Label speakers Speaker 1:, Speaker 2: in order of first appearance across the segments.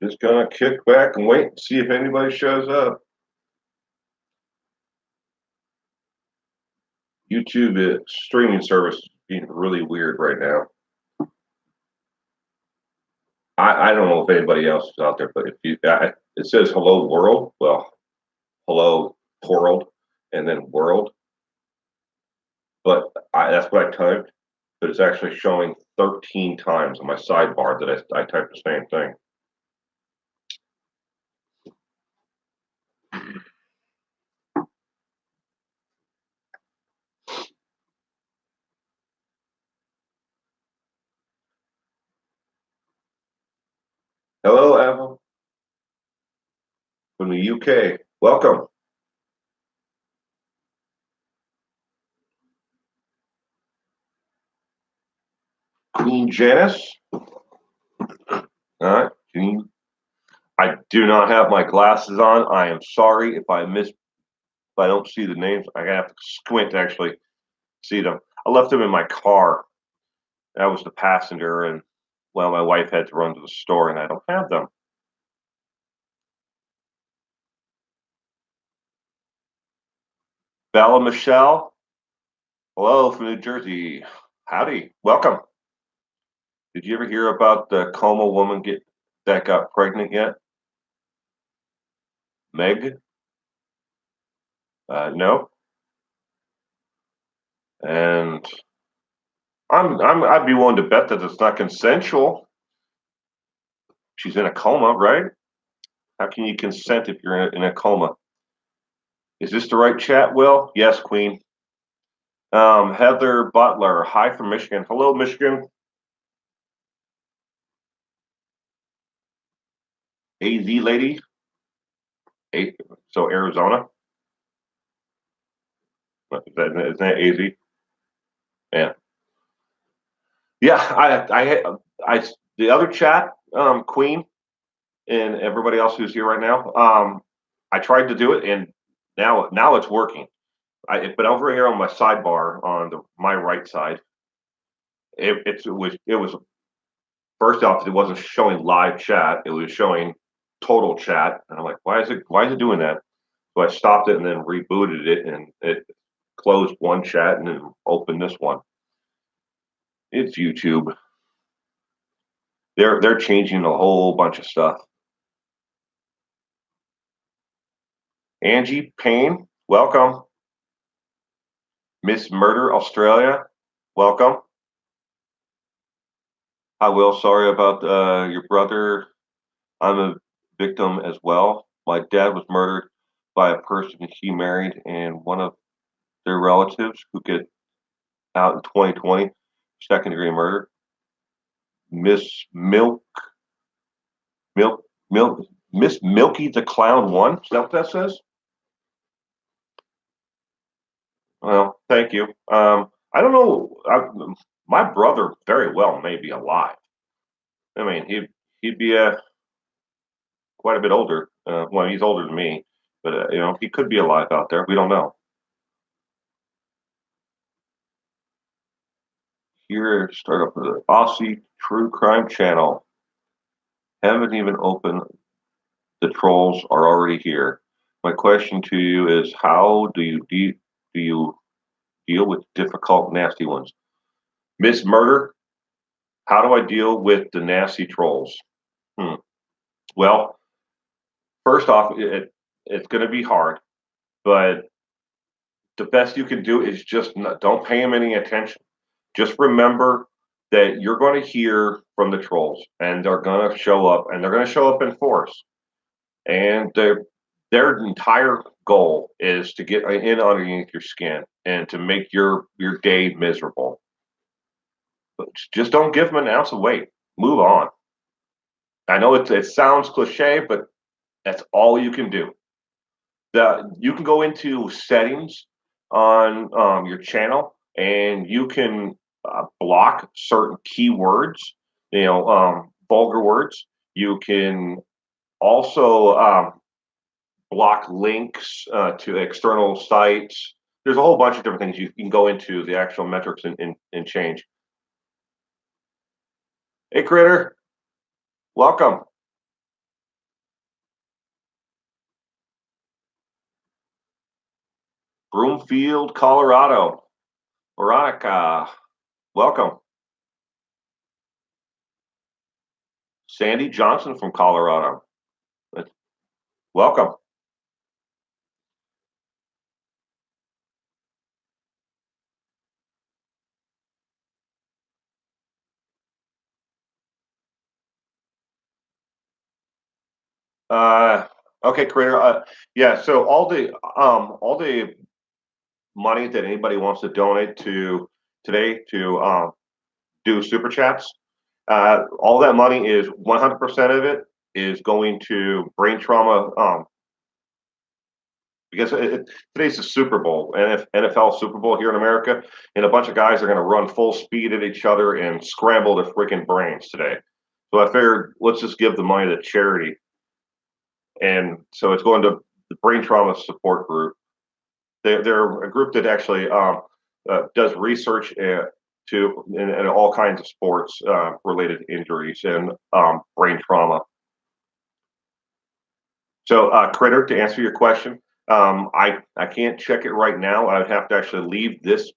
Speaker 1: Just gonna kick back and wait and see if anybody shows up. YouTube streaming service is being really weird right now. I don't know if anybody else is out there, but if you, it says hello world. Well, hello world, and then world. But that's what I typed. But it's actually showing 13 times on my sidebar that I typed the same thing. Hello, Evan, from the UK. Welcome. Queen Janice. All right. I do not have my glasses on. I am sorry if I don't see the names. I have to squint to actually see them. I left them in my car. I was the passenger, and well, my wife had to run to the store, and I don't have them. Bella Michelle, hello from New Jersey. Howdy, welcome. Did you ever hear about the coma woman that got pregnant yet? Meg? No. And I'd be willing to bet that it's not consensual. She's in a coma, right? How can you consent if you're in a coma? Is this the right chat, Will? Yes, Queen. Heather Butler, hi from Michigan. Hello, Michigan. AZ lady. So Arizona. Isn't that AZ? Yeah. Yeah. The other chat, Queen, and everybody else who's here right now. I tried to do it, and now it's working. But over here on my sidebar on my right side, it was first off, it wasn't showing live chat. It was showing total chat, and I'm like, why is it doing that? So I stopped it and then rebooted it, and it closed one chat and then opened this one. It's YouTube. They're changing a whole bunch of stuff. Angie Payne, welcome. Miss Murder Australia, welcome. I will. Sorry about your brother. I'm a victim as well. My dad was murdered by a person he married, and one of their relatives who get out in 2020, second degree murder. Miss Milk, Miss Milky the Clown won. Is that what that says? Well, thank you. I don't know. My brother very well may be alive. I mean, he'd be quite a bit older. Well, he's older than me, but he could be alive out there. We don't know. Here, start up the Aussie True Crime Channel. Haven't even opened. The trolls are already here. My question to you is, how do you deal with difficult, nasty ones? Miss Murder, how do I deal with the nasty trolls? Well, first off, it's going to be hard, but the best you can do is just don't pay them any attention. Just remember that you're going to hear from the trolls, and they're going to show up, and they're going to show up in force. And their entire goal is to get in underneath your skin and to make your day miserable. But just don't give them an ounce of weight. Move on. I know it sounds cliche, but that's all you can do. You can go into settings on your channel, and you can block certain keywords, vulgar words. You can also block links to external sites. There's a whole bunch of different things you can go into the actual metrics and change. Hey, Critter, welcome. Broomfield, Colorado. Veronica, welcome. Sandy Johnson from Colorado. Welcome. Okay, Creator. Yeah, so all the money that anybody wants to donate to today to do super chats, all that money is 100% of it is going to brain trauma. Because today's the Super Bowl, NFL Super Bowl here in America, and a bunch of guys are going to run full speed at each other and scramble their freaking brains today. So I figured let's just give the money to charity, and so it's going to the Brain Trauma Support Group. They're a group that actually does research in all kinds of sports related injuries and brain trauma. So, Critter, to answer your question, I can't check it right now. I would have to actually leave this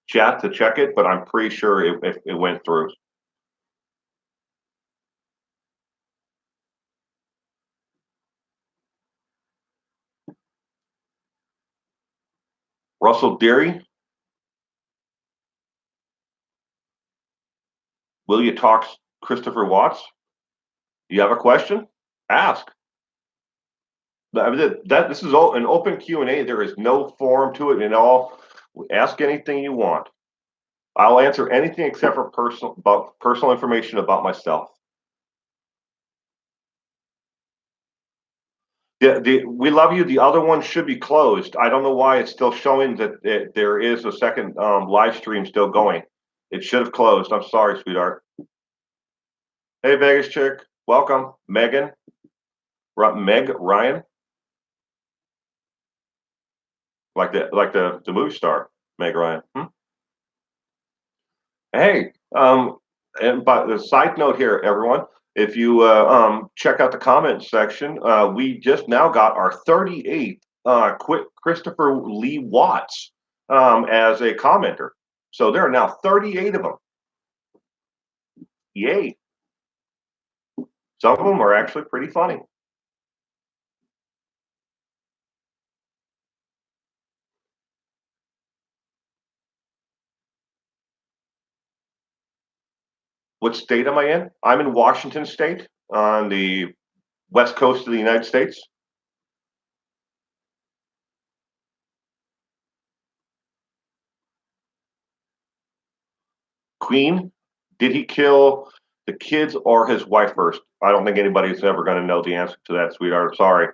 Speaker 1: chat to check it, but I'm pretty sure it went through. Russell Deary, will you talk Christopher Watts? You have a question? Ask. This is an open Q&A. There is no form to it at all. Ask anything you want. I'll answer anything except for personal information about myself. We love you. The other one should be closed. I don't know why it's still showing that there is a second live stream still going. It should have closed. I'm sorry, sweetheart. Hey, Vegas chick, welcome, Megan, Meg Ryan, like the movie star, Meg Ryan. Hey, and but the side note here, everyone, if you check out the comment section, we just now got our 38th Christopher Lee Watts as a commenter. So there are now 38 of them. Yay! Some of them are actually pretty funny. What state am I in? I'm in Washington State on the west coast of the United States. Queen, did he kill the kids or his wife first? I don't think anybody's ever going to know the answer to that, sweetheart. Sorry.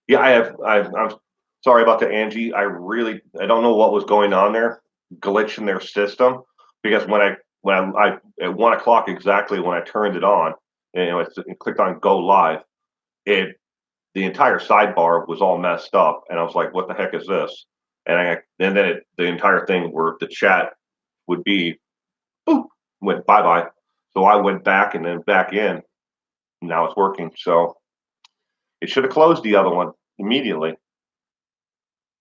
Speaker 1: Yeah, I'm sorry about that, Angie. I don't know what was going on there, glitch in their system, because when I at 1 o'clock exactly when I turned it on, and it clicked on go live, the entire sidebar was all messed up, and I was like, what the heck is this? And then the entire thing where the chat would be boop, went bye bye. So I went back and then back in. Now it's working. So it should have closed the other one immediately.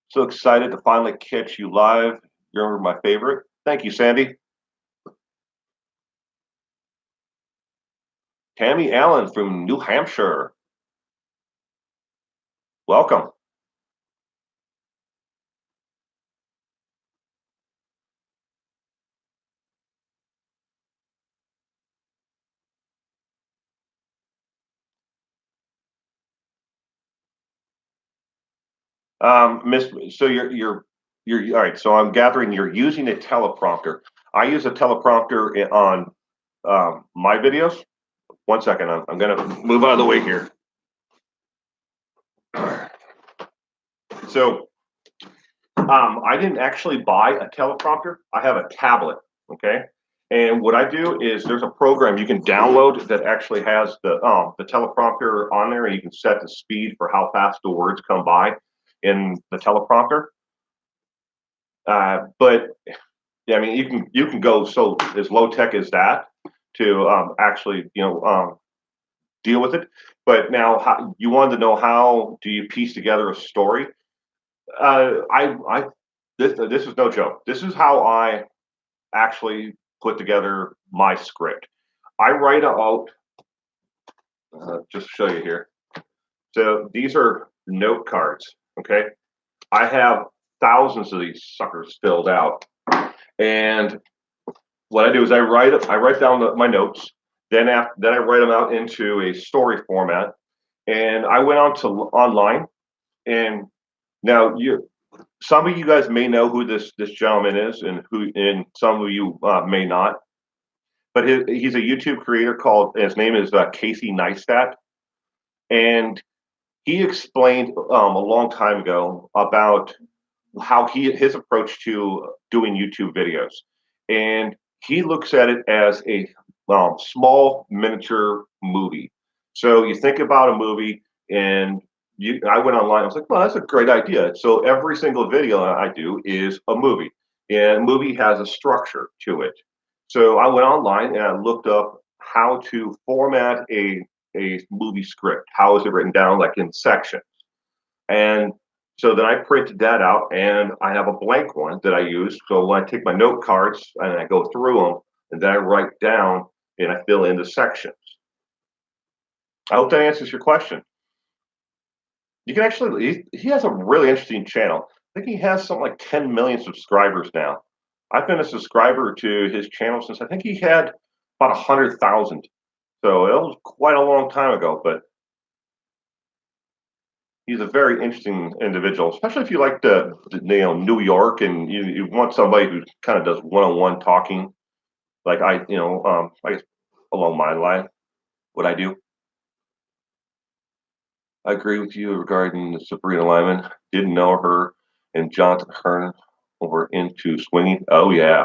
Speaker 1: So excited to finally catch you live. You're my favorite. Thank you, Sandy. Tammy Allen from New Hampshire. Welcome. Miss, so you're all right. So I'm gathering you're using a teleprompter. I use a teleprompter on my videos. 1 second, I'm gonna move out of the way here. So I didn't actually buy a teleprompter. I have a tablet. Okay. And what I do is there's a program you can download that actually has the teleprompter on there, and you can set the speed for how fast the words come by in the teleprompter. But Yeah, I mean, you can go so as low tech as that to actually, deal with it. But now, how, you wanted to know how do you piece together a story? I this is no joke. This is how I actually put together my script. I write out just to show you here. So these are note cards. Okay, I have thousands of these suckers filled out, and what I do is I write down my notes. Then I write them out into a story format, and I went on to online. And now some of you guys may know who this gentleman is, and some of you may not. But he's a YouTube creator called. His name is Casey Neistat, and he explained a long time ago about how his approach to doing YouTube videos, and he looks at it as a small miniature movie. So you think about a movie, and I went online. I was like, well, that's a great idea. So every single video I do is a movie, and a movie has a structure to it. So I went online and I looked up how to format a movie script. How is it written down, like in sections? And so then I printed that out and I have a blank one that I use. So when I take my note cards and I go through them and then I write down and I fill in the sections. I hope that answers your question. You can actually, he has a really interesting channel. I think he has something like 10 million subscribers now. I've been a subscriber to his channel since I think he had about 100,000. So it was quite a long time ago, but he's a very interesting individual, especially if you like New York and you want somebody who kind of does one-on-one talking, like I guess along my line, what I do. I agree with you regarding Sabrina Lyman. Didn't know her and Jonathan Hearn were into swinging. Oh yeah,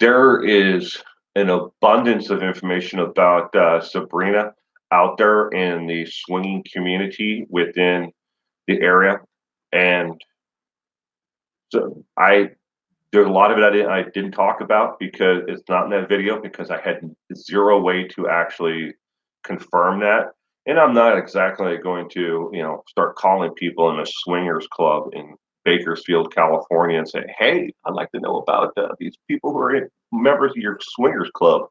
Speaker 1: there is an abundance of information about Sabrina out there in the swinging community within the area, and so I there's a lot of it I didn't talk about because it's not in that video because I had zero way to actually confirm that. And I'm not exactly going to, start calling people in a swingers club in Bakersfield, California and say, hey, I'd like to know about these people who are members of your swingers club.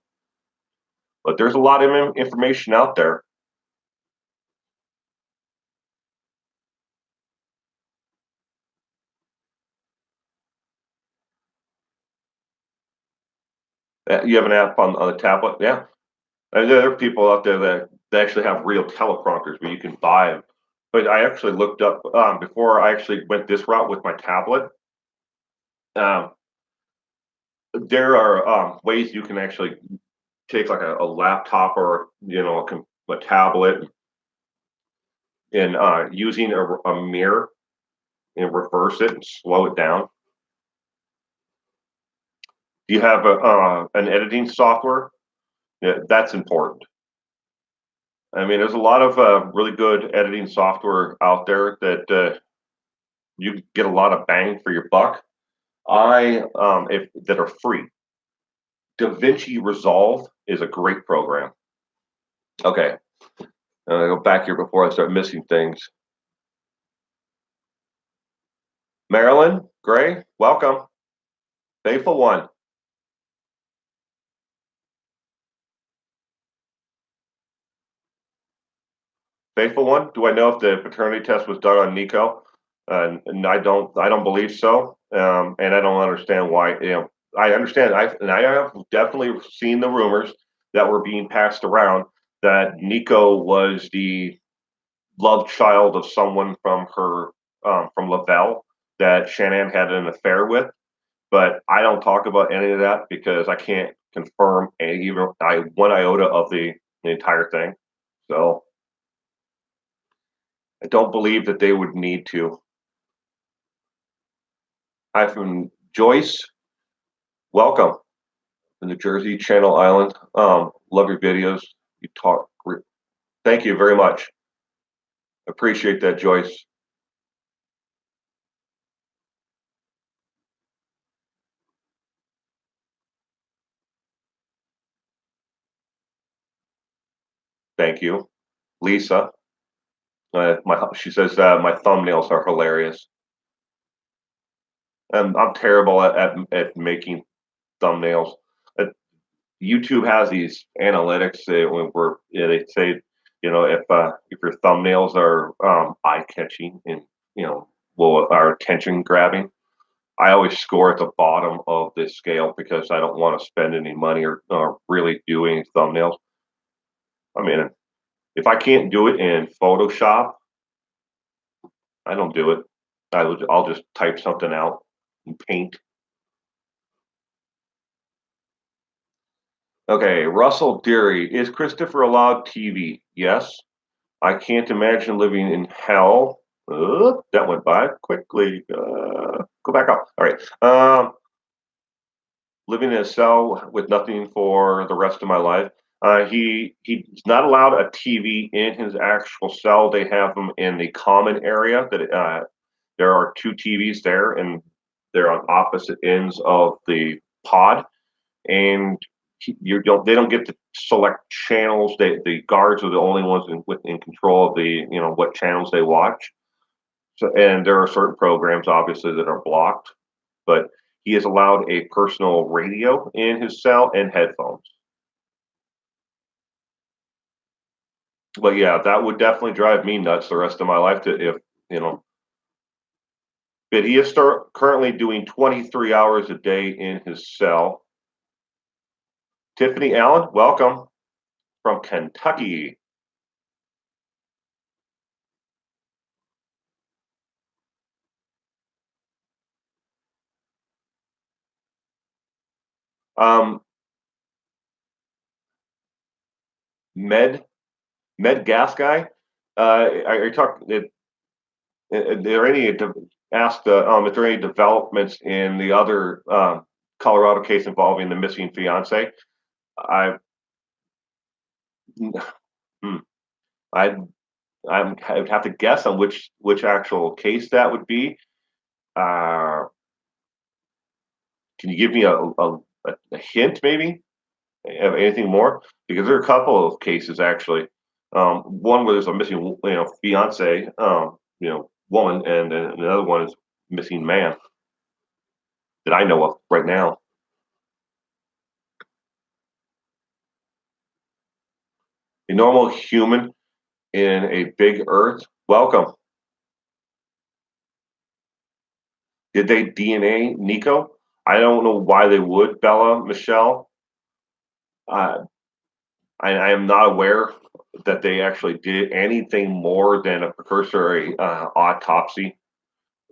Speaker 1: But there's a lot of information out there. You have an app on the tablet? Yeah. And there are people out there that actually have real teleprompters where you can buy them. But I actually looked up before I actually went this route with my tablet. Um, there are ways you can actually take like a laptop or a tablet and using a mirror and reverse it and slow it down. Do you have an editing software? Yeah, that's important. I mean, there's a lot of really good editing software out there that you get a lot of bang for your buck. If that are free. DaVinci Resolve is a great program. Okay, go back here before I start missing things. Marilyn Gray, welcome. Faithful one. Faithful one. Do I know if the paternity test was done on Nico? And I don't. I don't believe so. And I don't understand why. I understand. I have definitely seen the rumors that were being passed around that Nico was the love child of someone from her from Lavelle that Shannon had an affair with. But I don't talk about any of that because I can't confirm even one iota of the entire thing. So I don't believe that they would need to. Hi from Joyce. Welcome from New Jersey, Channel Island. Love your videos. You talk. Thank you very much. Appreciate that, Joyce. Thank you. Lisa, she says my thumbnails are hilarious, and I'm terrible at making thumbnails. Uh, YouTube has these analytics where they say, if your thumbnails are eye catching and will are attention grabbing. I always score at the bottom of this scale because I don't want to spend any money or really do any thumbnails. I mean, if I can't do it in Photoshop, I don't do it. I'll just type something out and paint. Okay, Russell Deary, is Christopher allowed TV? Yes. I can't imagine living in hell. That went by quickly. Go back up. All right. Living in a cell with nothing for the rest of my life. He's not allowed a TV in his actual cell. They have them in the common area. That there are two TVs there, and they're on opposite ends of the pod. And they don't get to select channels. The guards are the only ones in control of what channels they watch. So, and there are certain programs obviously that are blocked, but he is allowed a personal radio in his cell and headphones. But yeah, that would definitely drive me nuts the rest of my life to if you know. But he is currently doing 23 hours a day in his cell. Tiffany Allen, welcome from Kentucky. Um, Med Med Gas guy. Are you talking? Are there any asked if there are any developments in the other Colorado case involving the missing fiance? I hmm, I I would have to guess on which actual case that would be. Uh, can you give me a hint, maybe, of anything more? Because there are a couple of cases actually. One where there's a missing, fiance, woman, and then another one is missing man that I know of right now. A normal human in a big Earth. Welcome. Did they DNA Nico? I don't know why they would, Bella, Michelle. Uh, I am not aware that they actually did anything more than a precursory autopsy.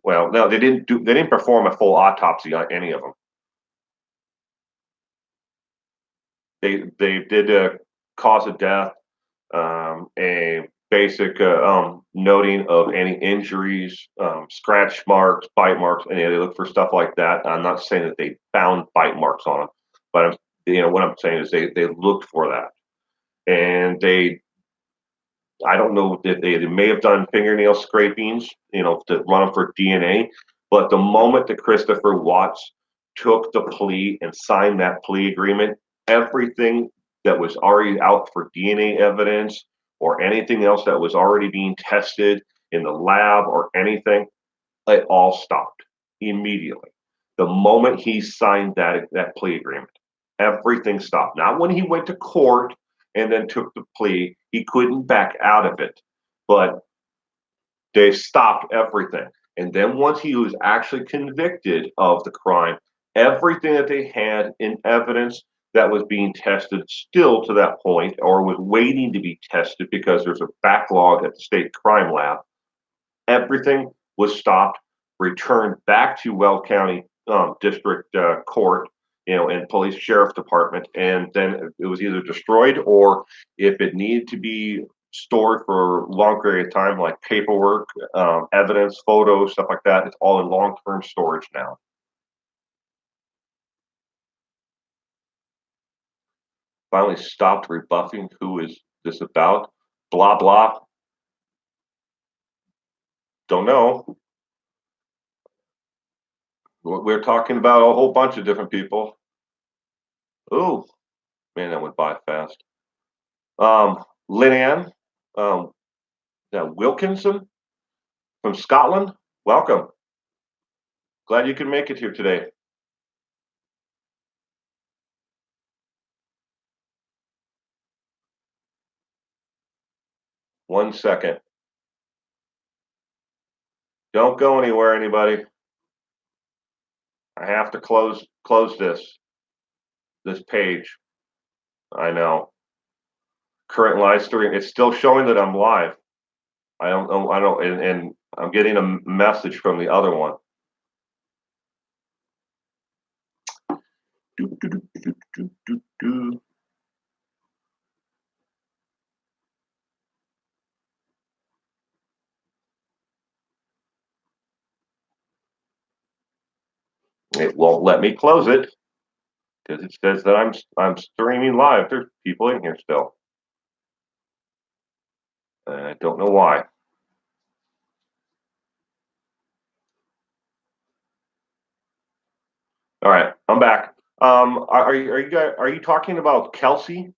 Speaker 1: Well, no, they didn't do. They didn't perform a full autopsy on any of them. They did a cause of death, a basic noting of any injuries, scratch marks, bite marks, and they look for stuff like that. I'm not saying that they found bite marks on them, but what I'm saying is they looked for that, and I don't know if they may have done fingernail scrapings, to run them for DNA, but the moment that Christopher Watts took the plea and signed that plea agreement, everything that was already out for DNA evidence or anything else that was already being tested in the lab or anything, it all stopped immediately. The moment he signed that plea agreement, everything stopped. Not when he went to court and then took the plea, he couldn't back out of it, but they stopped everything. And then once he was actually convicted of the crime, everything that they had in evidence that was being tested still to that point or was waiting to be tested because there's a backlog at the state crime lab, everything was stopped, returned back to Weld County District Court, and police sheriff department, and then it was either destroyed or if it needed to be stored for a long period of time, like paperwork, evidence, photos, stuff like that, it's all in long-term storage now. Finally stopped rebuffing who is this about. Blah blah. Don't know. We're talking about a whole bunch of different people. Ooh, man, that went by fast. Lynn Ann, Wilkinson from Scotland. Welcome. Glad you can make it here today. One second. Don't go anywhere, anybody. I have to close this page. I know. Current live stream. It's still showing that I'm live. I don't know. I don't, and I'm getting a message from the other one. Do, do, do, do, do, do, do. It won't let me close it because it says that I'm streaming live. There's people in here still. I don't know why. All right, I'm back. Are you talking about Kelsey,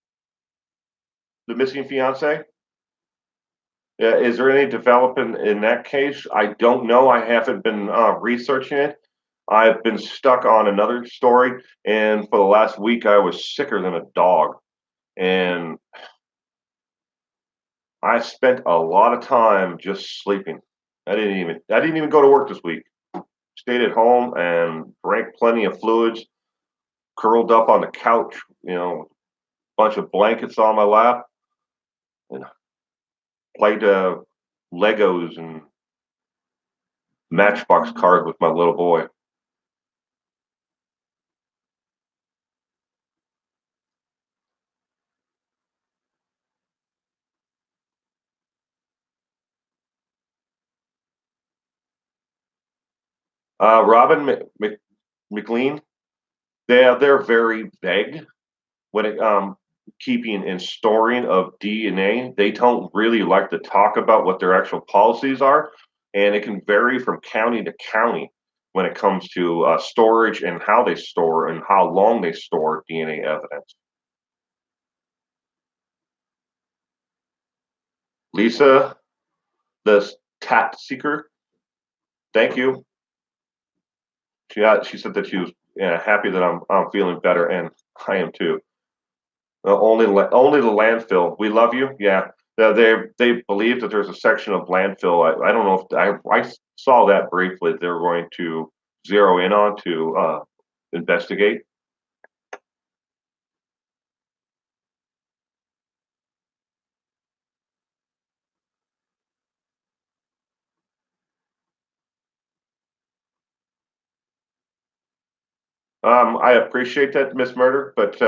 Speaker 1: the missing fiance? Yeah, is there any development in that case? I don't know. I haven't been researching it. I've been stuck on another story, and for the last week, I was sicker than a dog. And I spent a lot of time just sleeping. I didn't even go to work this week. Stayed at home and drank plenty of fluids, curled up on the couch, bunch of blankets on my lap, and played Legos and Matchbox cards with my little boy. Robin McLean, they're very vague when it keeping and storing of DNA. They don't really like to talk about what their actual policies are, and it can vary from county to county when it comes to storage and how they store and how long they store DNA evidence. Lisa, the tat seeker, thank you. She said that she was happy that I'm feeling better, and I am too. Only the landfill. We love you. Yeah, they believe that there's a section of landfill. I don't know if I saw that briefly. They're going to zero in on to investigate. I appreciate that, Miss Murder, but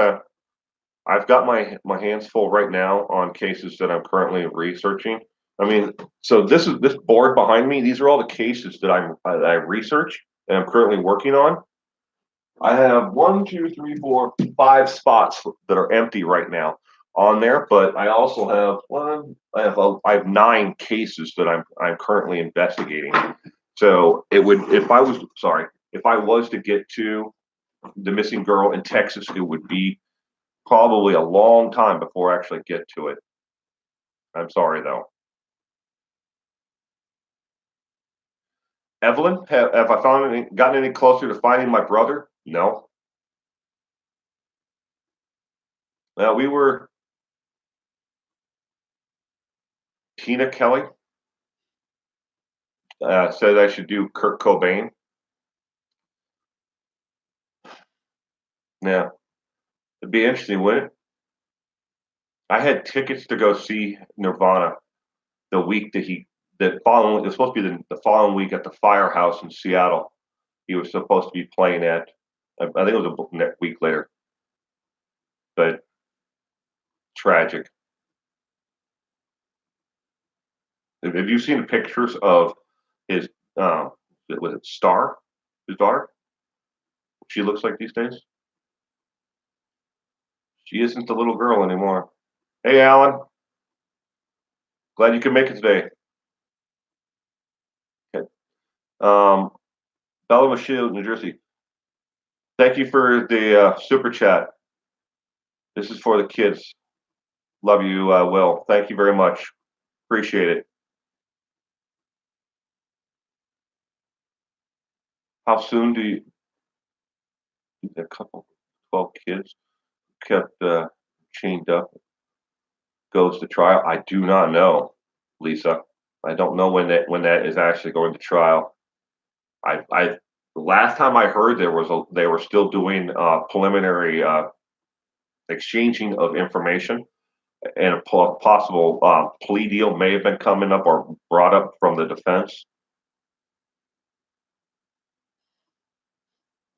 Speaker 1: I've got my hands full right now on cases that I'm currently researching. I mean, so this board behind me. These are all the cases that I research and I'm currently working on. I have one, two, three, four, five spots that are empty right now on there, but I also have I have nine cases that I'm currently investigating. So it would if I was to get to the missing girl in Texas, it would be probably a long time before I actually get to it. I'm sorry though. Evelyn, have I gotten any closer to finding my brother? No. We were Tina Kelly said I should do Kurt Cobain. Yeah, it'd be interesting, wouldn't it? I had tickets to go see Nirvana the week that following. It was supposed to be the following week at the Firehouse in Seattle. He was supposed to be playing at. I think it was a next week later, but tragic. Have you seen pictures of his? Was it Star? His daughter? She looks like these days. She isn't the little girl anymore. Hey, Alan. Glad you could make it today. Okay. Bella Michelle, New Jersey. Thank you for the super chat. This is for the kids. Love you, Will. Thank you very much. Appreciate it. How soon do you a couple 12 kids kept chained up goes to trial? I do not know, Lisa. I don't know when that is actually going to trial. I the last time I heard they were still doing preliminary exchanging of information, and a possible plea deal may have been coming up or brought up from the defense.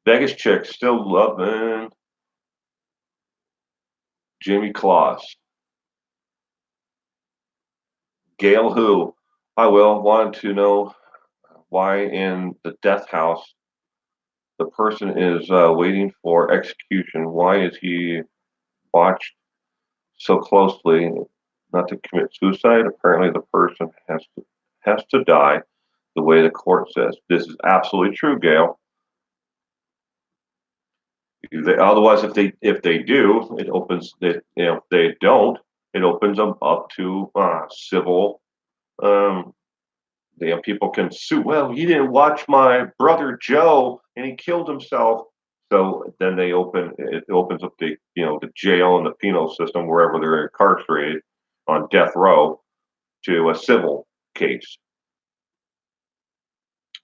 Speaker 1: Vegas chick still loving Jimmy Claus. Gail who? I will want to know why in the death house the person is waiting for execution. Why is he watched so closely not to commit suicide? Apparently, the person has to die the way the court says. This is absolutely true, Gail. Otherwise, if they do, it opens it. You know, if they don't, it opens them up to civil. Um, People can sue. Well, he didn't watch my brother Joe, and he killed himself. So then it opens up the jail and the penal system wherever they're incarcerated on death row to a civil case.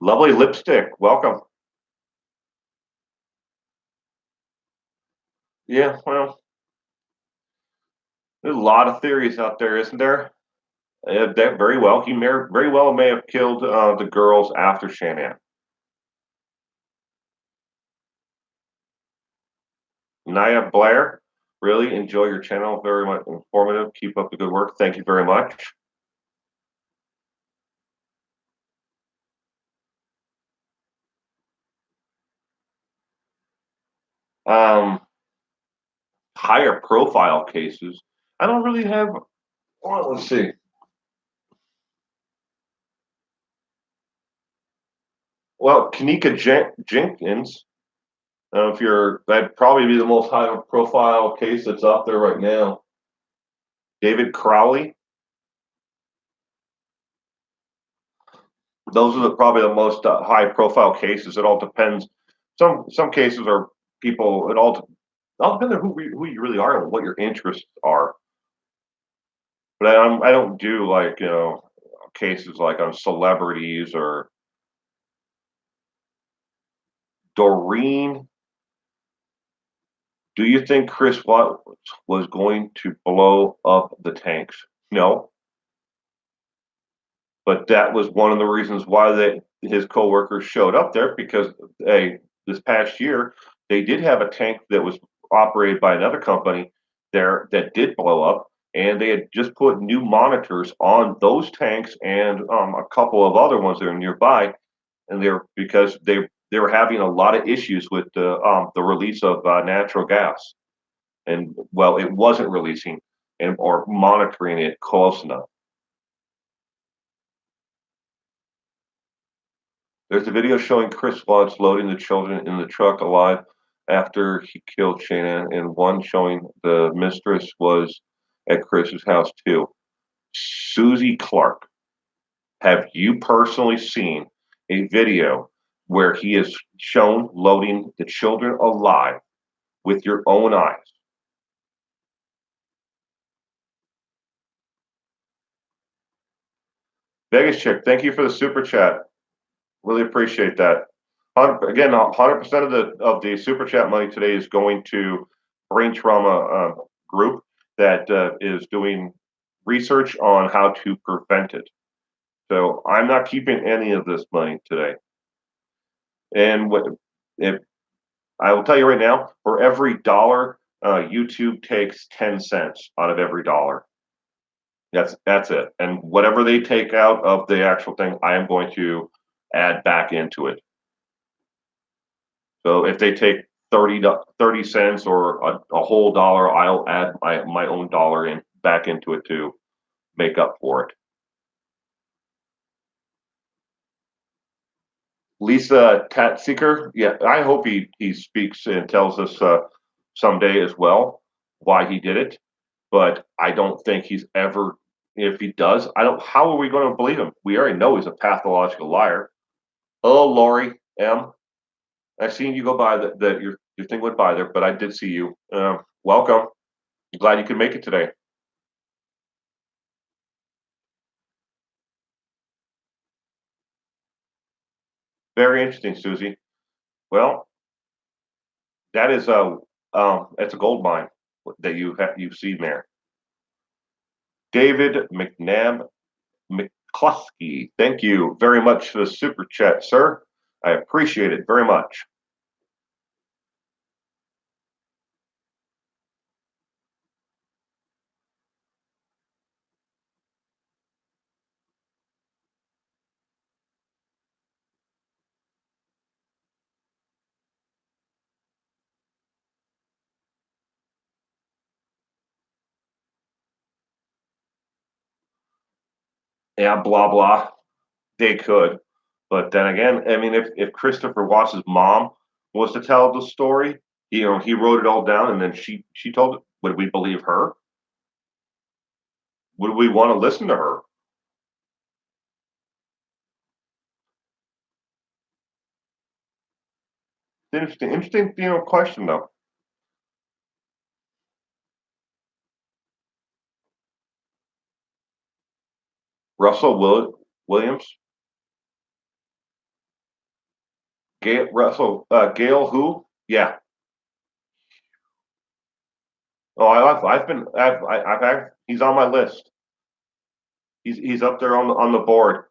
Speaker 1: Lovely lipstick, welcome. Yeah, well, there's a lot of theories out there, isn't there? That very well, very well may have killed the girls after Shanann. Naya Blair, really enjoy your channel. Very much informative. Keep up the good work. Thank you very much. Um, Higher profile cases. I don't really have. Well, let's see. Well, Kanika Jenkins. If you're, that'd probably be the most high profile case that's out there right now. David Crowley. Those are probably the most high profile cases. It all depends. Some cases are people. It all depends on who you really are and what your interests are. But I don't do like cases like on celebrities or Doreen. Do you think Chris Watt was going to blow up the tanks? No, but that was one of the reasons why his coworkers showed up there because this past year they did have a tank that was operated by another company there that did blow up, and they had just put new monitors on those tanks and a couple of other ones that are nearby, and because they were having a lot of issues with the release of natural gas, and well, it wasn't releasing and or monitoring it close enough. There's a video showing Chris Watts loading the children in the truck alive after he killed Shannon, and one showing the mistress was at Chris's house too. Susie Clark, have you personally seen a video where he is shown loading the children alive with your own eyes? Vegas Chick, thank you for the super chat. Really appreciate that. Again, 100% of the super chat money today is going to brain trauma group that is doing research on how to prevent it. So I'm not keeping any of this money today. And if I will tell you right now, for every dollar, YouTube takes 10 cents out of every dollar. That's it. And whatever they take out of the actual thing, I am going to add back into it. So if they take 30 cents or a whole dollar, I'll add my own dollar in back into it to make up for it. Lisa Tatseeker, yeah, I hope he speaks and tells us someday as well why he did it. but I don't think he's ever. If he does, I don't. How are we going to believe him? We already know he's a pathological liar. Oh, Lori M. I seen you go by that your thing went by there, but I did see you. Welcome. Glad you could make it today. Very interesting, Susie. Well, that is it's a gold mine that you've seen there. David McNabb McCluskey, thank you very much for the super chat, sir. I appreciate it very much. Yeah, blah blah. They could, but then again, I mean, if Christopher Watts's mom was to tell the story, he wrote it all down, and then she told it. Would we believe her? Would we want to listen to her? Interesting, question though. Williams, Gail who? Yeah. Oh, I've had, he's on my list. He's up there on the board.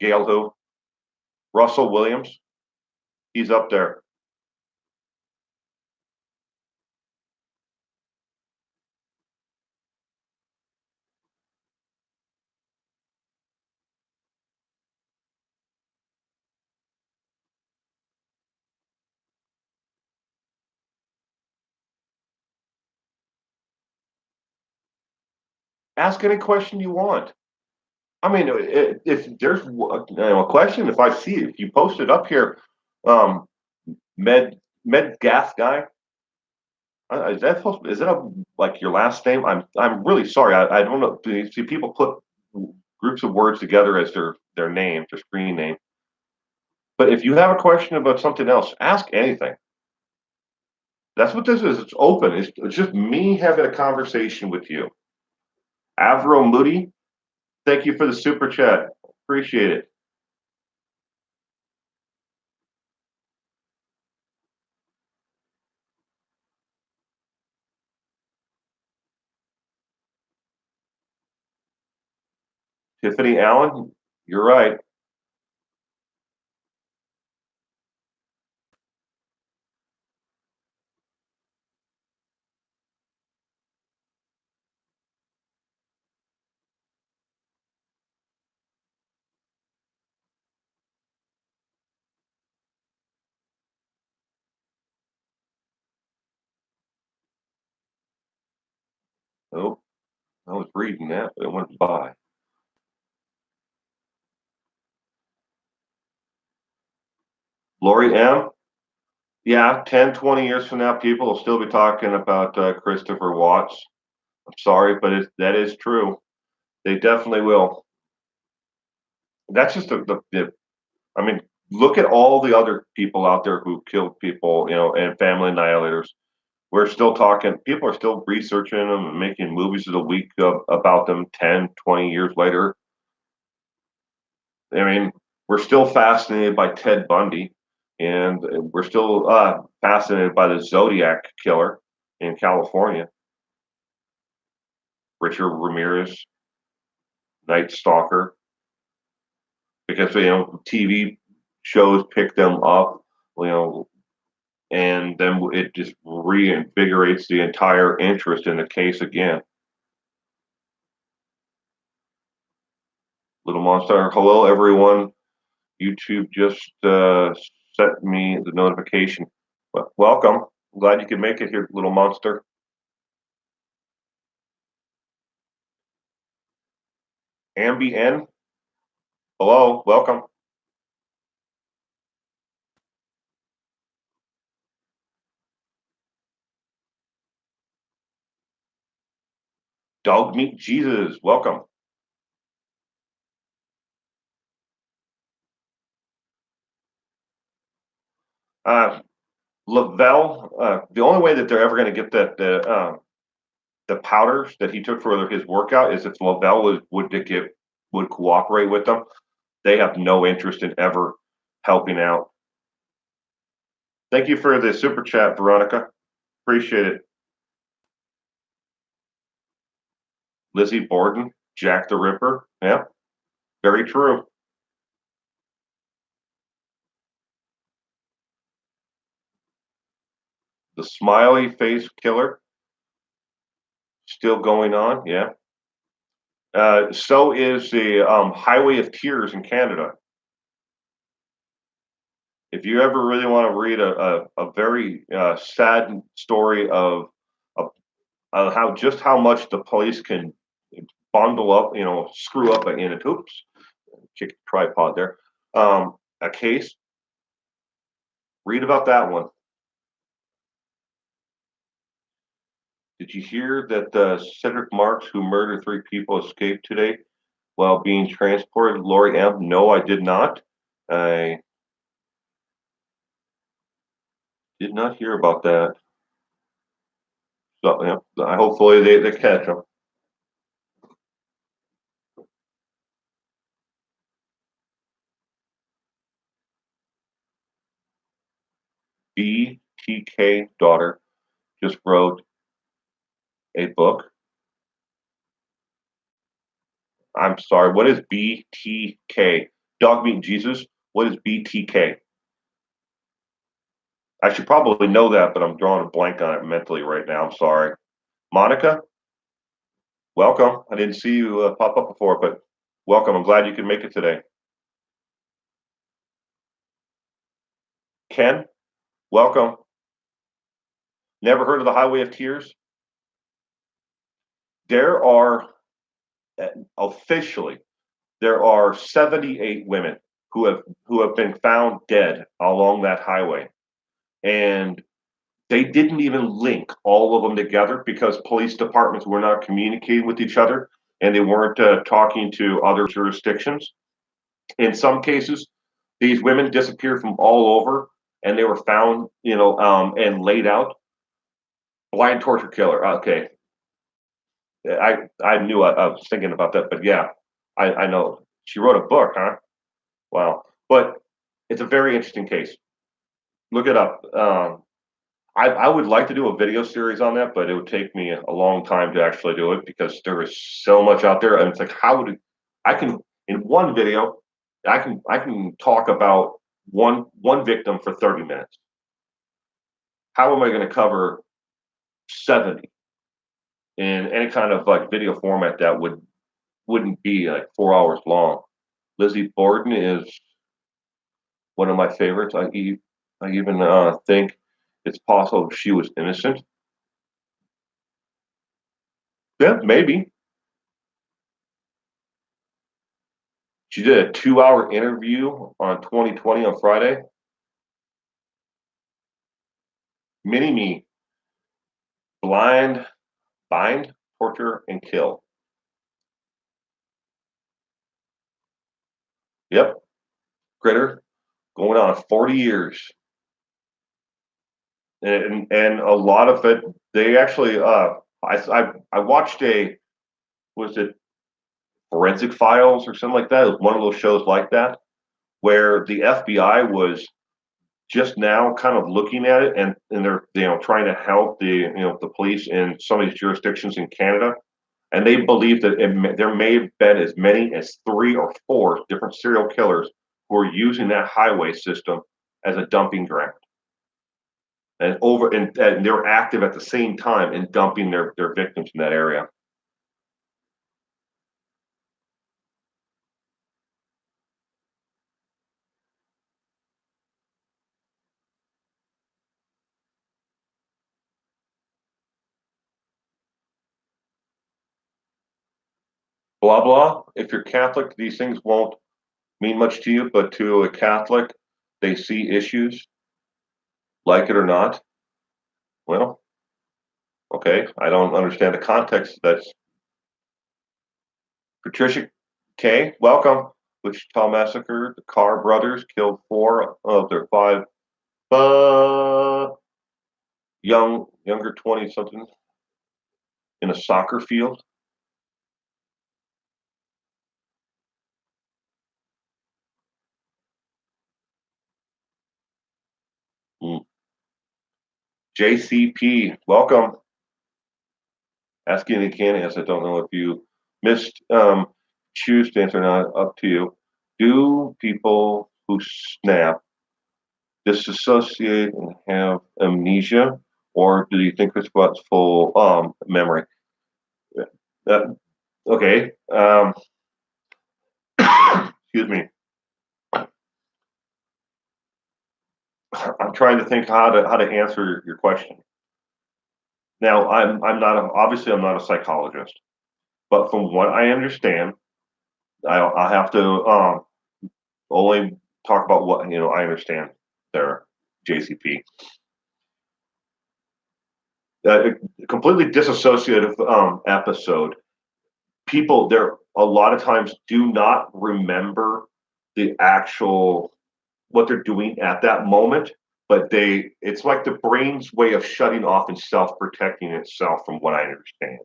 Speaker 1: Gail who? Russell Williams. He's up there. Ask any question you want. I mean, if there's a question, if I see it, if you post it up here, um, Med Gas guy, is that like your last name? I'm really sorry. I don't know. You see, people put groups of words together as their name, their screen name. But if you have a question about something else, ask anything. That's what this is. It's open. It's just me having a conversation with you. Avro Moody, thank you for the super chat. Appreciate it. Tiffany Allen, you're right. Oh, I was reading that, but it went by. Lori M. Yeah, 10, 20 years from now, people will still be talking about Christopher Watts. I'm sorry, but that is true. They definitely will. That's just I mean, look at all the other people out there who killed people, and family annihilators. We're still talking, people are still researching them and making movies of the week about them 10, 20 years later. I mean, we're still fascinated by Ted Bundy, and we're still fascinated by the Zodiac killer in California, Richard Ramirez, Night Stalker, because TV shows pick them up, you know, and then it just reinvigorates the entire interest in the case again. Little Monster, hello everyone. YouTube just sent me the notification. Well, welcome. I'm glad you could make it here, Little Monster. Ambi N, hello, welcome. Dog Meat Jesus, welcome. Lavelle, the only way that they're ever going to get the powders that he took for his workout is if Lavelle would cooperate with them. They have no interest in ever helping out. Thank you for the super chat, Veronica. Appreciate it. Lizzie Borden, Jack the Ripper. Yeah, very true. The smiley face killer still going on. Yeah. So is the Highway of Tears in Canada. If you ever really want to read a very sad story of how much the police can bundle up, screw up in a oops, kick the tripod there. A case. Read about that one. Did you hear that Cedric Marks, who murdered 3 people, escaped today while being transported? Lori M. No, I did not. I did not hear about that. So, yeah, hopefully they catch him. BTK daughter just wrote a book. I'm sorry, what is BTK? Dog Meat Jesus? What is BTK? I should probably know that, but I'm drawing a blank on it mentally right now. I'm sorry. Monica, welcome. I didn't see you pop up before, but welcome. I'm glad you can make it today. Ken, welcome. Never heard of the Highway of Tears? There are officially there are 78 women who have been found dead along that highway, and they didn't even link all of them together because police departments were not communicating with each other and they weren't talking to other jurisdictions. In some cases, these women disappeared from all over and they were found, and laid out. Blind torture killer. Okay, I knew I was thinking about that, but yeah, I know she wrote a book, huh? Wow, but it's a very interesting case. Look it up. I would like to do a video series on that, but it would take me a long time to actually do it because there is so much out there, and it's like I can in one video I can talk about one victim for 30 minutes. How am I going to cover 70 in any kind of like video format that wouldn't be like 4 hours long? Lizzie Borden is one of my favorites. I even think it's possible she was innocent. Yeah, maybe. She did a 2-hour interview on 2020 on Friday. Mini Me, blind, bind, torture, and kill. Yep, Critter, going on 40 years. And a lot of it, they actually, I watched was it Forensic Files or something like that? It was one of those shows like that, where the FBI was just now kind of looking at it and they're trying to help the police in some of these jurisdictions in Canada, and they believe that there may have been as many as 3 or 4 different serial killers who are using that highway system as a dumping ground, and they're active at the same time in dumping their victims in that area. Blah blah. If you're Catholic, these things won't mean much to you, but to a Catholic, they see issues, like it or not. Well, okay, I don't understand the context. Patricia K, welcome. Wichita Massacre, the Carr brothers killed 4 of their 5 uh, younger 20 something in a soccer field. Mm. JCP, welcome. Ask anything you can answer. I don't know if you missed, choose to answer or not, up to you. Do people who snap disassociate and have amnesia, or do you think it's got full memory? Uh, okay. Excuse me. I'm trying to think how to answer your question. Now, obviously I'm not a psychologist, but from what I understand, I have to only talk about what I understand there, JCP. A completely disassociative episode. People there a lot of times do not remember the actual what they're doing at that moment, but it's like the brain's way of shutting off and self-protecting itself, from what I understand.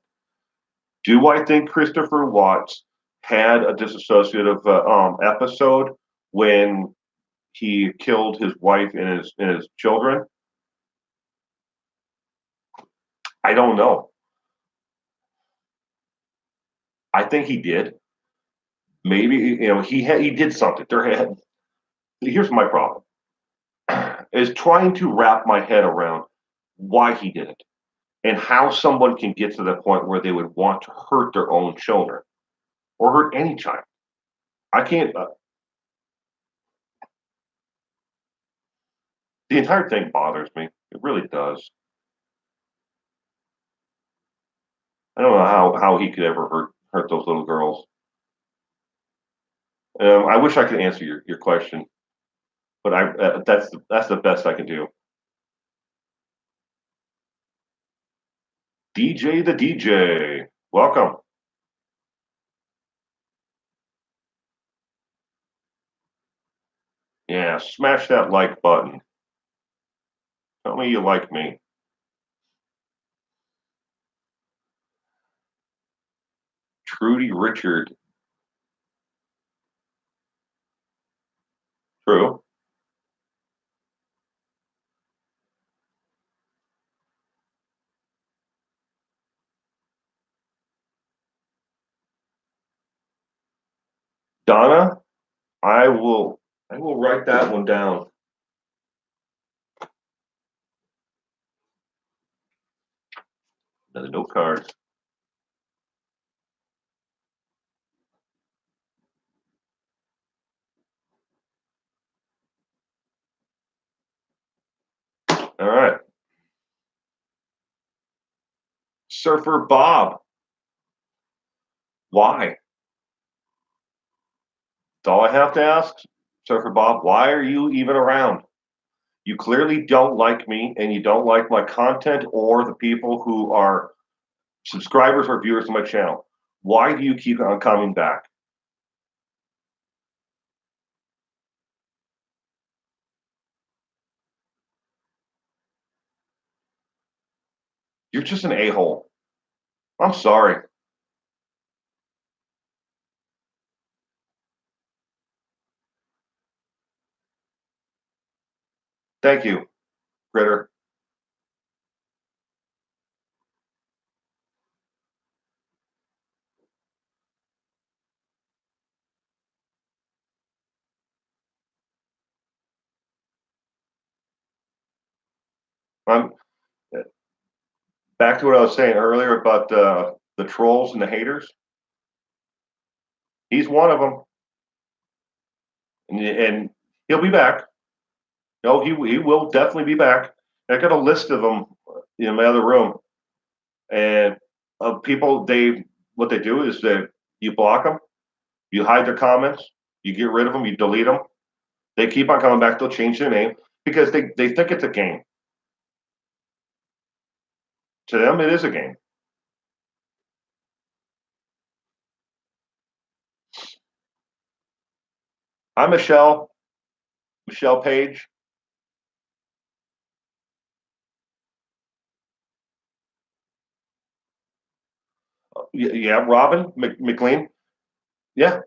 Speaker 1: Do I think Christopher Watts had a dissociative episode when he killed his wife and his children? I don't know. I think he did. Maybe he did something. Here's my problem: is trying to wrap my head around why he did it and how someone can get to the point where they would want to hurt their own children or hurt any child. I can't. The entire thing bothers me. It really does. I don't know how he could ever hurt those little girls. I wish I could answer your question, but that's the best I can do. DJ the DJ, welcome. Yeah, smash that like button. Tell me you like me. Trudy Richard. True. Donna, I will I will write that one down. Another note card. All right. Surfer Bob. Why? That's all I have to ask. Surfer Bob, why are you even around? You clearly don't like me and you don't like my content or the people who are subscribers or viewers to my channel. Why do you keep on coming back? You're just an a-hole. I'm sorry. Thank you, Critter. I'm back to what I was saying earlier about the trolls and the haters. He's one of them, and he'll be back. No, he will definitely be back. I got a list of them in my other room, and people what they do is that you block them, you hide their comments, you get rid of them, you delete them. They keep on coming back. They'll change their name because they think it's a game. To them, it is a game. Hi, Michelle. Michelle Page. Yeah, Robin McLean. Yeah,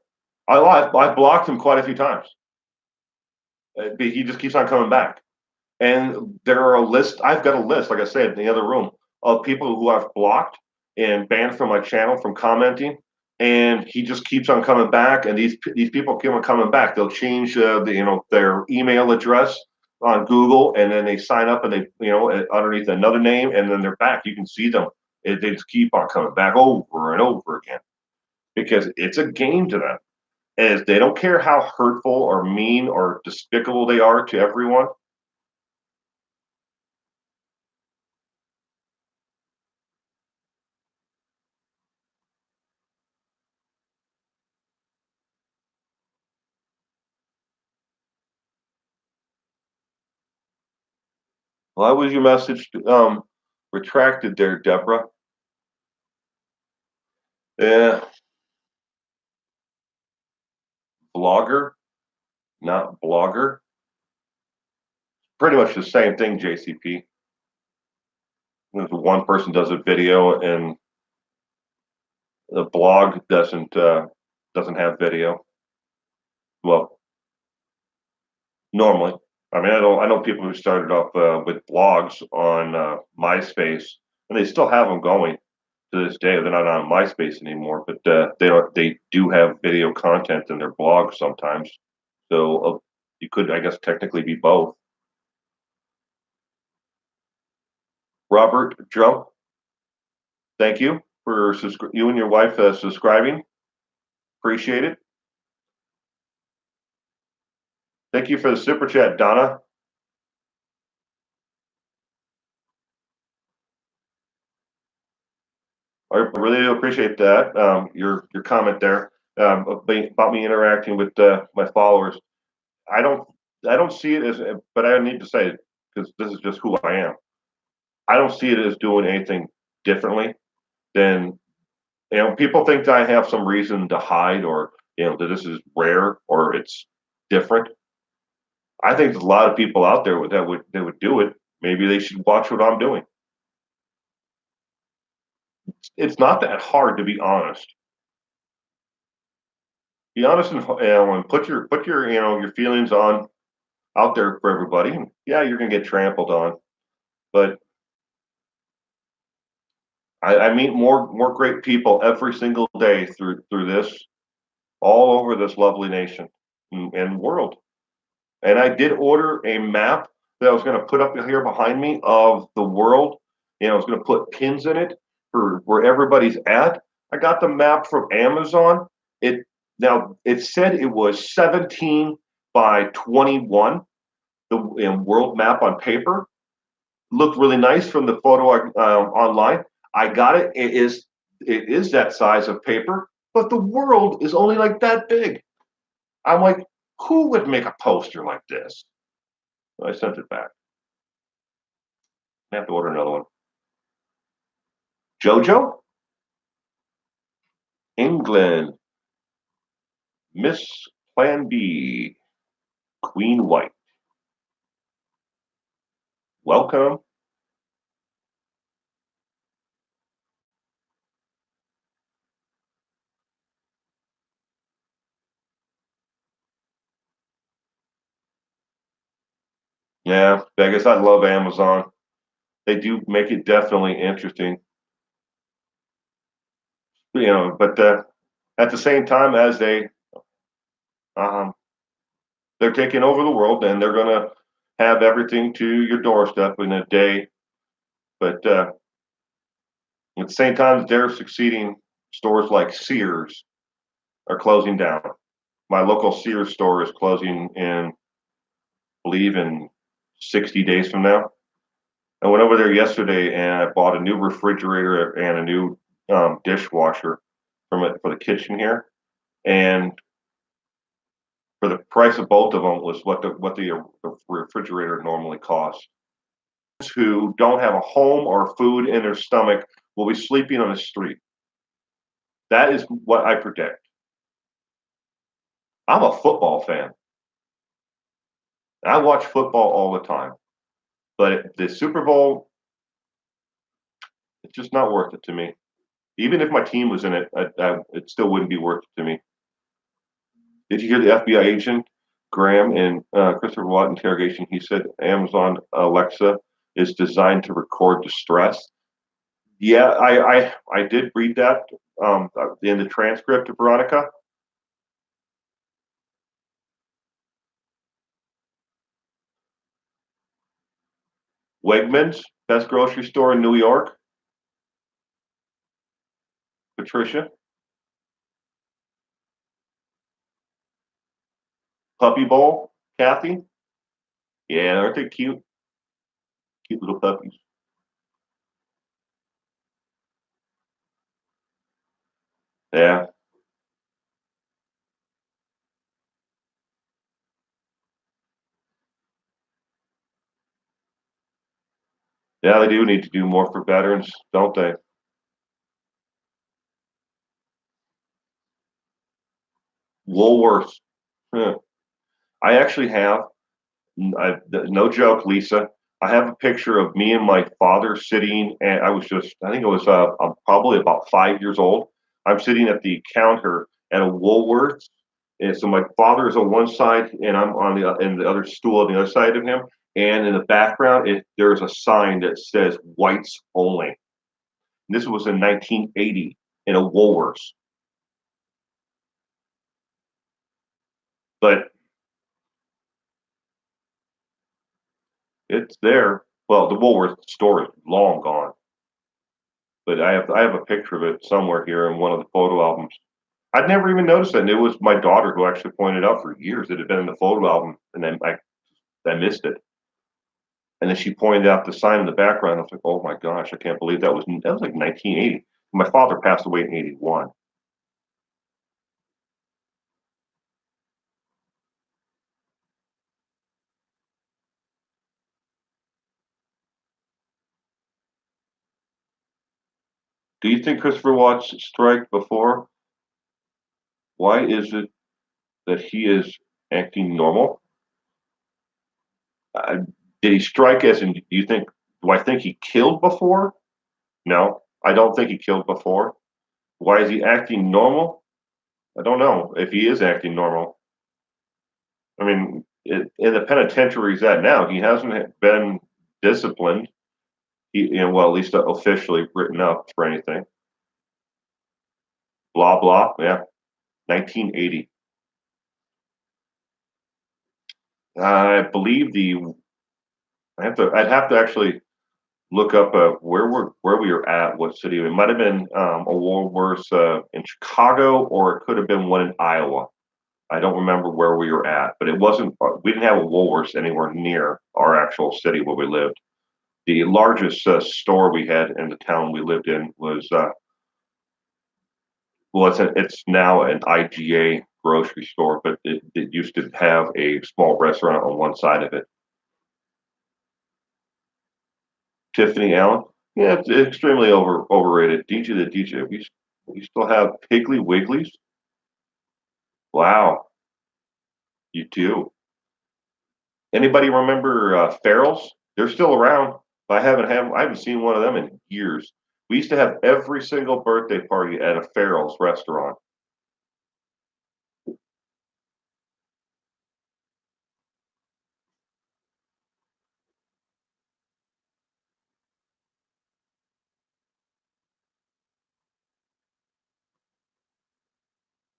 Speaker 1: I blocked him quite a few times. But he just keeps on coming back. And there are a list. I've got a list, like I said, in the other room, of people who I've blocked and banned from my channel from commenting. And he just keeps on coming back. And these people keep on coming back. They'll change their email address on Google, and then they sign up and they underneath another name, and then they're back. You can see them. They just keep on coming back over and over again because it's a game to them. As they don't care how hurtful or mean or despicable they are to everyone. Why was your message retracted there, Deborah? Yeah, blogger, not blogger. Pretty much the same thing, JCP. If one person does a video and the blog doesn't have video. Well, normally, I mean, I know people who started off with blogs on MySpace, and they still have them going to this day. They're not on MySpace anymore, but they do have video content in their blogs sometimes. So you could, I guess, technically be both. Robert Jump, thank you for you and your wife subscribing. Appreciate it. Thank you for the super chat, Donna. I really do appreciate that. Your comment there about me interacting with my followers. I don't I don't see it as, but I need to say it because this is just who I am. I don't see it as doing anything differently than people think that I have some reason to hide or that this is rare or it's different. I think there's a lot of people out there that would do it. Maybe they should watch what I'm doing. It's not that hard to be honest. Be honest and put your your feelings on out there for everybody. Yeah, you're gonna get trampled on, but I meet more great people every single day through this all over this lovely nation and world. And I did order a map that I was going to put up here behind me of the world. I was going to put pins in it for where everybody's at. I got the map from Amazon. It said it was 17 by 21, the world map on paper. Looked really nice from the photo online. I got it. It is that size of paper, but the world is only like that big. I'm like, who would make a poster like this? So I sent it back. I have to order another one. Jojo, England, Miss Plan B, Queen White. Welcome. Yeah, I guess I love Amazon. They do make it definitely interesting, but at the same time as um, they're taking over the world and they're gonna have everything to your doorstep in a day. But at the same time, they're succeeding. Stores like Sears are closing down. My local Sears store is closing in, I believe, in 60 days from now. I went over there yesterday and I bought a new refrigerator and a new dishwasher from it for the kitchen here. And for the price of both of them was what the refrigerator normally costs. Who don't have a home or food in their stomach will be sleeping on the street. That is what I predict. I'm a football fan. I watch football all the time, but the Super Bowl, it's just not worth it to me. Even if my team was in it, it still wouldn't be worth it to me. Did you hear the FBI agent Graham in Christopher Watt interrogation? He said Amazon Alexa is designed to record distress. Yeah, I did read that in the transcript of Veronica. Wegmans, best grocery store in New York. Patricia, Puppy Bowl, Kathy. Yeah, aren't they cute? Cute little puppies. Yeah, yeah, they do need to do more for veterans, don't they? Woolworths. Huh. I actually have. No joke, Lisa. I have a picture of me and my father sitting, and I think it was I'm probably about 5 years old. I'm sitting at the counter at a Woolworths, and so my father is on one side, and I'm on the other stool on the other side of him. And in the background, there's a sign that says "Whites Only." And this was in 1980 in a Woolworths, but it's there. Well, the Woolworths store is long gone, but I have a picture of it somewhere here in one of the photo albums. I'd never even noticed that. And it was my daughter who actually pointed out for years it had been in the photo album, and then I missed it. And then she pointed out the sign in the background. I was like, oh my gosh, I can't believe that was like 1980. My father passed away in 81. Do you think Christopher Watts strike before? Why is it that he is acting normal? Uh, did he strike as in? Do I think he killed before? No, I don't think he killed before. Why is he acting normal? I don't know if he is acting normal. I mean, in the penitentiary he's at now, he hasn't been disciplined. Well, at least officially written up for anything. Blah blah. Yeah, 1980. I believe the. I'd have to actually look up where we were at, what city. It might have been a Woolworths in Chicago, or it could have been one in Iowa. I don't remember where we were at, but it wasn't. We didn't have a Woolworths anywhere near our actual city where we lived. The largest store we had in the town we lived in was well, it's now an IGA grocery store, but it used to have a small restaurant on one side of it. Tiffany Allen, yeah, it's extremely overrated. DJ the DJ, we still have Piggly Wigglies. Wow, you do. Anybody remember Farrell's? They're still around. I haven't seen one of them in years. We used to have every single birthday party at a Farrell's restaurant.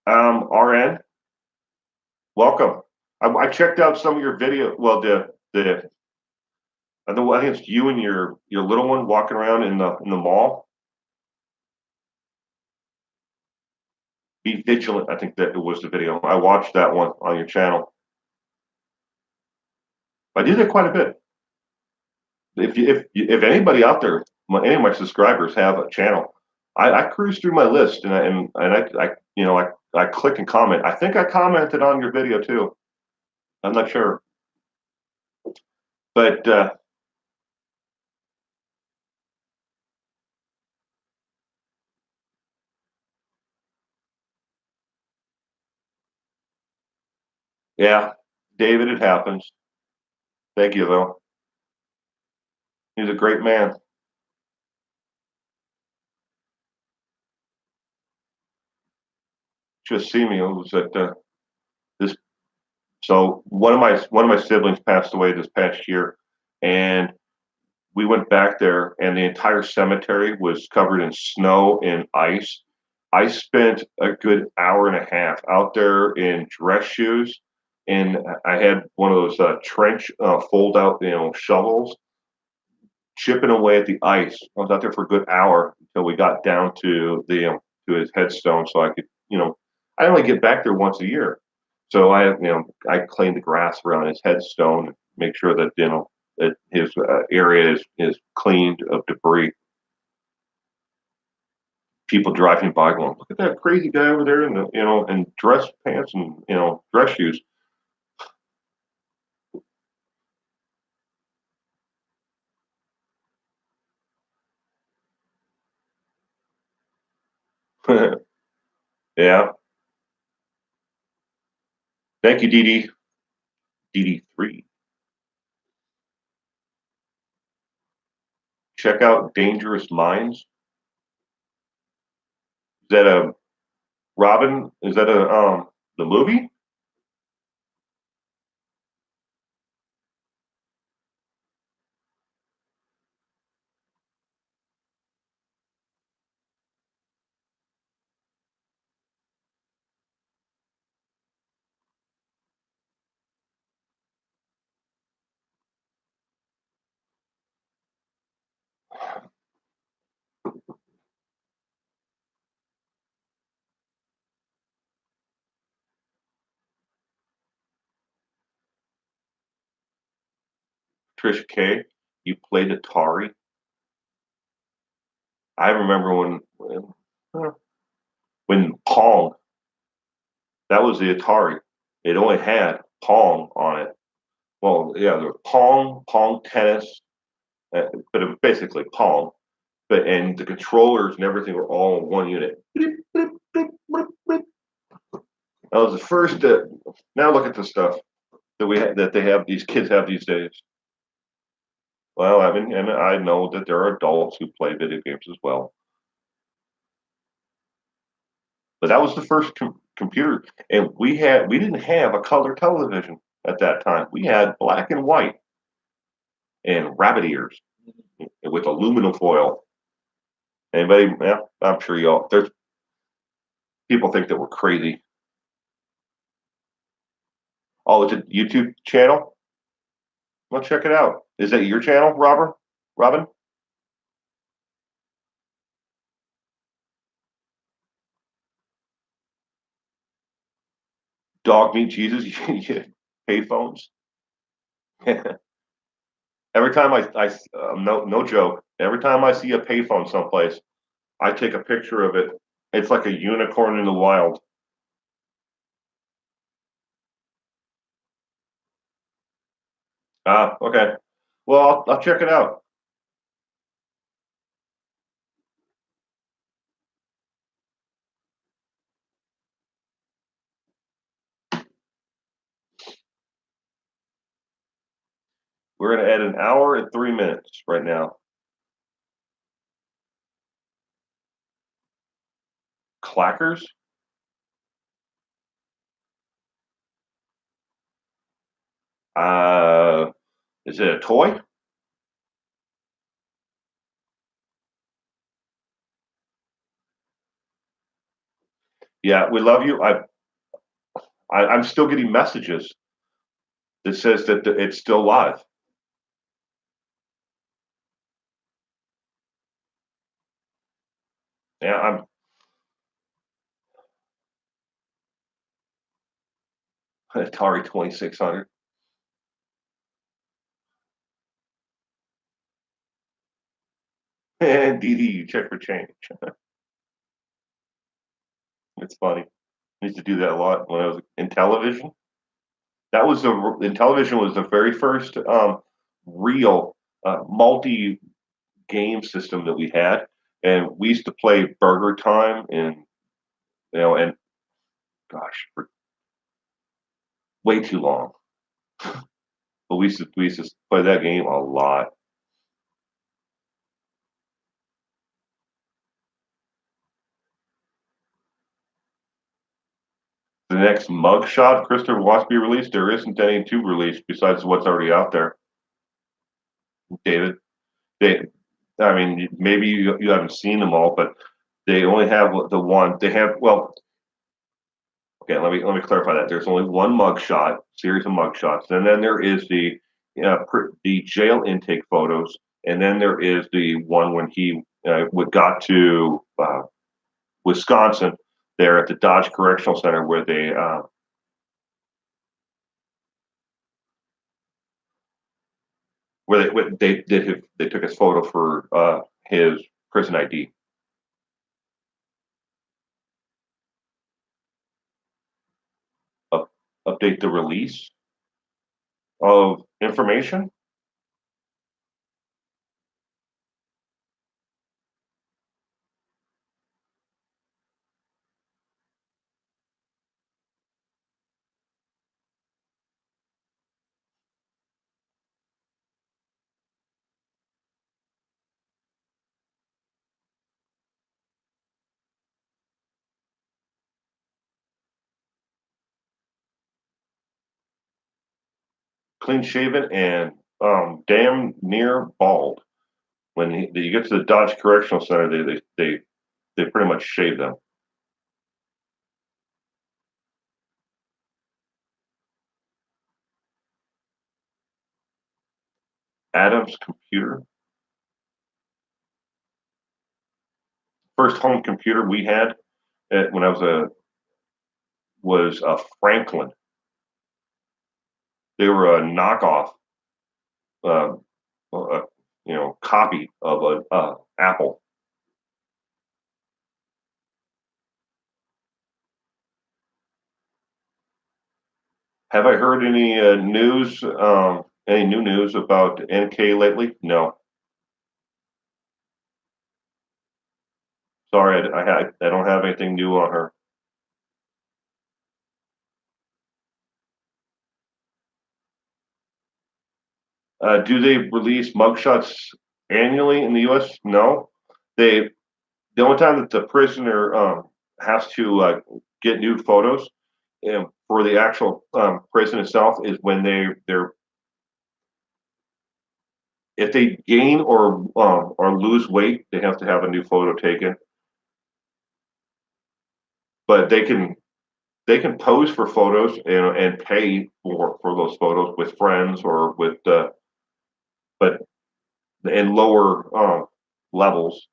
Speaker 1: RN, welcome. I checked out some of your video. Well, I think it's you and your little one walking around in the mall. Be vigilant. I think that it was the video. I watched that one on your channel. I did it quite a bit. If anybody out there, any of my subscribers have a channel, I cruise through my list and I click and comment. I think I commented on your video too. I'm not sure, but Yeah, David, it happens. Thank you, though. He's a great man. Just see me. It was at this. So one of my siblings passed away this past year, and we went back there, and the entire cemetery was covered in snow and ice. I spent a good hour and a half out there in dress shoes, and I had one of those trench fold out, shovels, chipping away at the ice. I was out there for a good hour until we got down to the to his headstone, so I could, I only get back there once a year, so I clean the grass around his headstone, make sure that that his area is cleaned of debris. People driving by going, look at that crazy guy over there in the in dress pants and dress shoes. Yeah, thank you, DD. DD3. Check out Dangerous Minds. Is that a Robin? Is that a the movie? Trisha K. You played Atari. I remember when Pong. That was the Atari. It only had Pong on it. Well, yeah, there was Pong, Pong tennis, but it was basically Pong. And the controllers and everything were all in one unit. That was the first. Now look at the stuff that they have. These kids have these days. Well, I mean, and I know that there are adults who play video games as well, but that was the first computer, and we didn't have a color television at that time. We had black and white and rabbit ears with aluminum foil. Anybody? Yeah, I'm sure y'all. There's people think that we're crazy. Oh, it's a YouTube channel. Well, check it out. Is that your channel, Robert? Robin? Dog meat Jesus? Payphones? Every time no joke. Every time I see a payphone someplace, I take a picture of it. It's like a unicorn in the wild. Ah, okay. Well, I'll check it out. We're gonna add an hour and 3 minutes right now. Clackers? Uh, is it a toy? Yeah, we love you. I'm still getting messages that says that it's still live. Yeah, I'm Atari 2600. And DD, you check for change. It's funny. I used to do that a lot when I was in television. That was in television was the very first real multi game system that we had, and we used to play Burger Time and gosh, way too long. But we used to play that game a lot. The next mugshot Christopher wants to be released, there isn't any to release besides what's already out there, David. They, I mean, maybe you haven't seen them all, but they only have the one. They have well, okay. Let me clarify that. There's only one mugshot series of mugshots, and then there is the jail intake photos, and then there is the one when he got to Wisconsin, there at the Dodge Correctional Center, where they did they took his photo for his prison ID. Up, update the release of information. Clean shaven and damn near bald. When you get to the Dodge Correctional Center, they pretty much shave them. Adam's computer, first home computer we had when I was a Franklin. They were a knockoff, uh, uh, copy of a Apple. Have I heard any news? Any new news about NK lately? No. Sorry, I don't have anything new on her. Do they release mugshots annually in the U.S.? No. They the only time that the prisoner has to get nude photos for the actual prison itself is when they're if they gain or lose weight, they have to have a new photo taken. But they can pose for photos and pay for those photos with friends or with but in lower levels.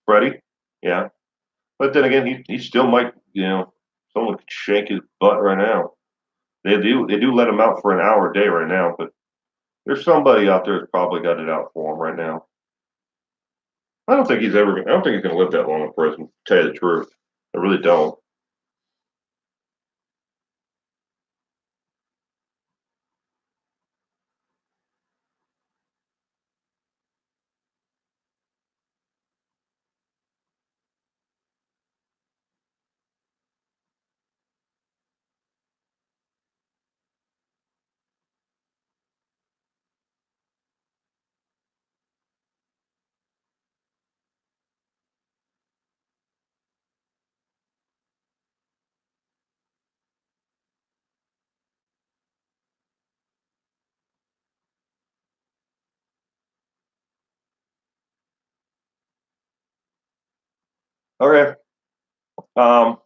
Speaker 1: Freddie, yeah, but then again, he still might someone could shake his butt right now. They do let him out for an hour a day right now, but there's somebody out there that's probably got it out for him right now. I don't think he's gonna live that long in prison. To tell you the truth, I really don't. Okay, um,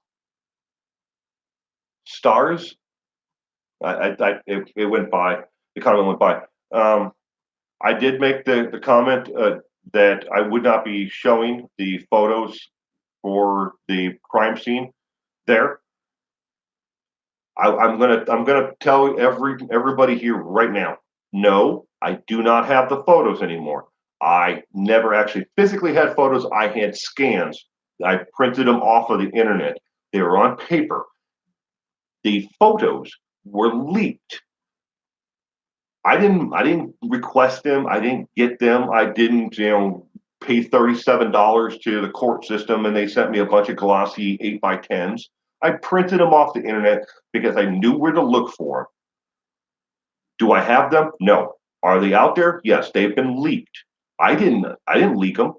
Speaker 1: stars. It went by. The comment went by. I did make the comment that I would not be showing the photos for the crime scene there. I'm gonna tell everybody here right now. No, I do not have the photos anymore. I never actually physically had photos. I had scans. I printed them off of the internet. They were on paper. The photos were leaked. I didn't request them. I didn't get them. I didn't, pay $37 to the court system and they sent me a bunch of glossy 8x10s. I printed them off the internet because I knew where to look for them. Do I have them? No. Are they out there? Yes, they've been leaked. I didn't leak them.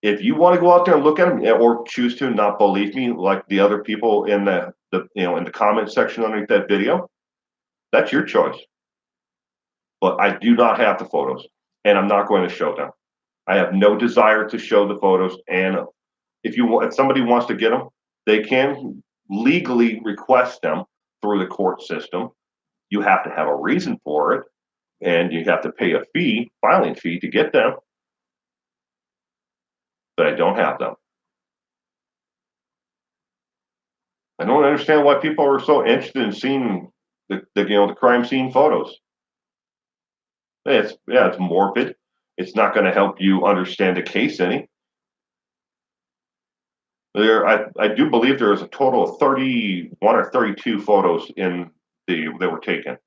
Speaker 1: If you want to go out there and look at them or choose to not believe me like the other people in the in the comment section underneath that video, that's your choice. But I do not have the photos and I'm not going to show them. I have no desire to show the photos. And if somebody wants to get them, they can legally request them through the court system. You have to have a reason for it, and you have to pay a filing fee to get them. But I don't have them. I don't understand why people are so interested in seeing the crime scene photos. It's morbid. It's not going to help you understand the case any. I do believe there was a total of 31 or 32 photos that were taken.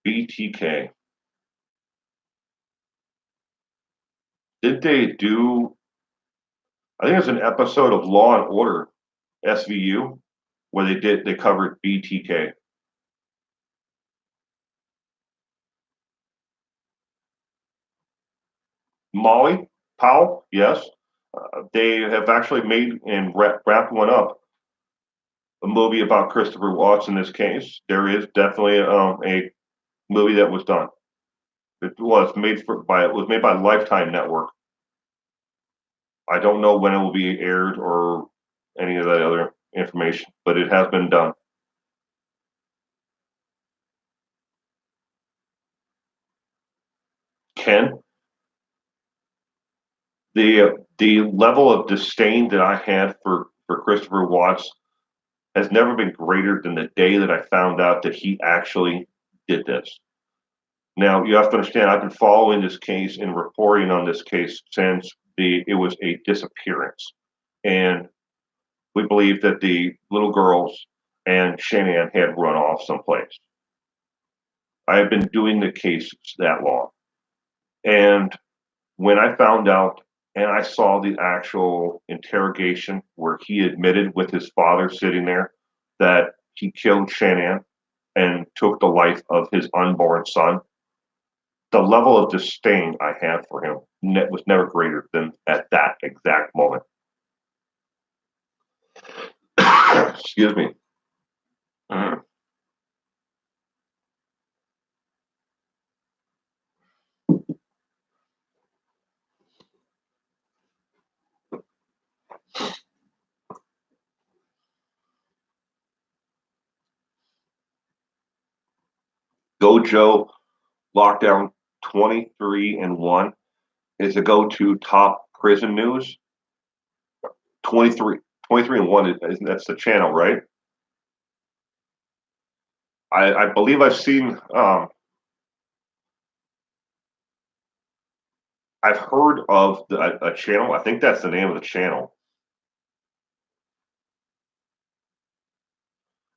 Speaker 1: BTK. Did they do? I think it's an episode of Law and Order SVU where they covered BTK. Molly Powell, yes. They have actually made and wrapped one up, a movie about Christopher Watts in this case. There is definitely a movie that was done. It was made by Lifetime Network. I don't know when it will be aired or any of that other information, but it has been done. Ken, the level of disdain that I had for Christopher Watts has never been greater than the day that I found out that he actually did this. Now you have to understand, I've been following this case and reporting on this case since it was a disappearance, and we believe that the little girls and Shanann had run off someplace. I have been doing the case that long, and when I found out and I saw the actual interrogation where he admitted with his father sitting there that he killed Shanann and took the life of his unborn son, the level of disdain I had for him was never greater than at that exact moment. Excuse me. Gojo Lockdown 23 and 1 is a go-to top prison news. 23, 23 and 1 that's the channel, right? I believe I've heard of a channel. I think that's the name of the channel.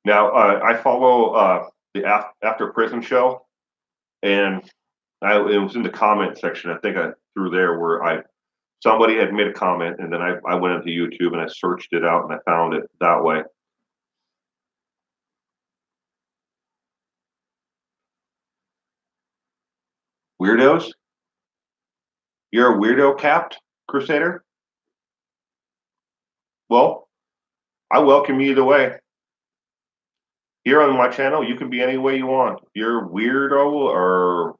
Speaker 1: Now I follow the After Prison show, and it was in the comment section. I think I through there where somebody had made a comment, and then I went into YouTube and I searched it out and I found it that way. Weirdos? You're a weirdo, Capped Crusader? Well, I welcome you either way. Here on my channel, you can be any way you want. If you're weirdo or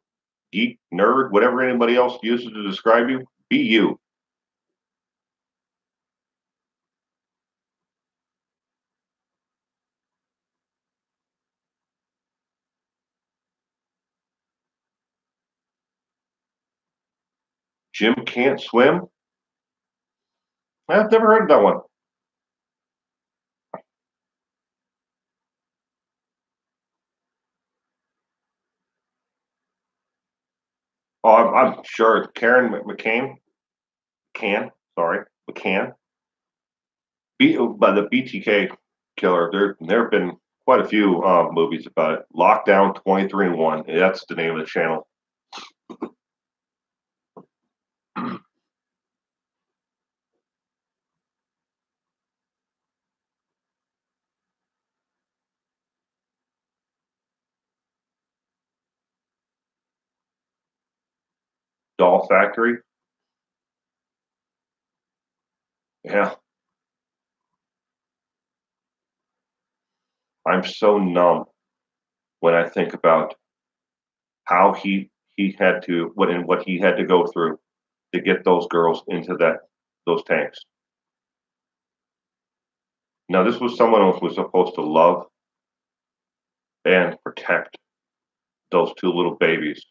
Speaker 1: geek, nerd, whatever anybody else uses to describe you, be you. Jim Can't Swim? I've never heard of that one. Oh, I'm sure Karen McCann, by the BTK killer. There have been quite a few movies about it. Lockdown 23 and 1. That's the name of the channel. Doll Factory. Yeah, I'm so numb when I think about how he had to what he had to go through to get those girls into those tanks. Now, this was someone who was supposed to love and protect those two little babies.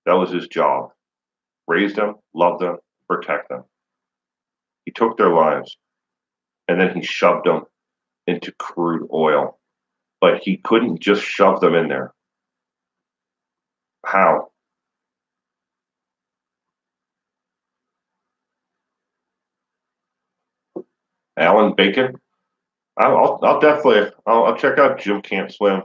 Speaker 1: That was his job. Raise them, love them, protect them. He took their lives and then he shoved them into crude oil. But he couldn't just shove them in there. How? Alan Bacon? I'll definitely I'll check out Jim Can't Swim.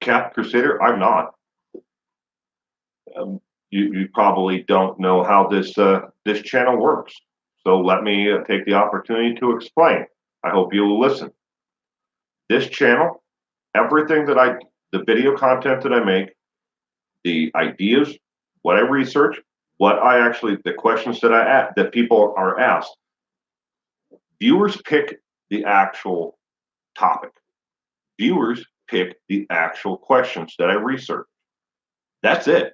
Speaker 1: Cap Crusader? I'm not. You probably don't know how this channel works. So let me take the opportunity to explain. I hope you'll listen. This channel, everything the video content that I make, the ideas, what I research, the questions that people are asked, viewers pick the actual topic. Viewers pick the actual questions that I research. That's it.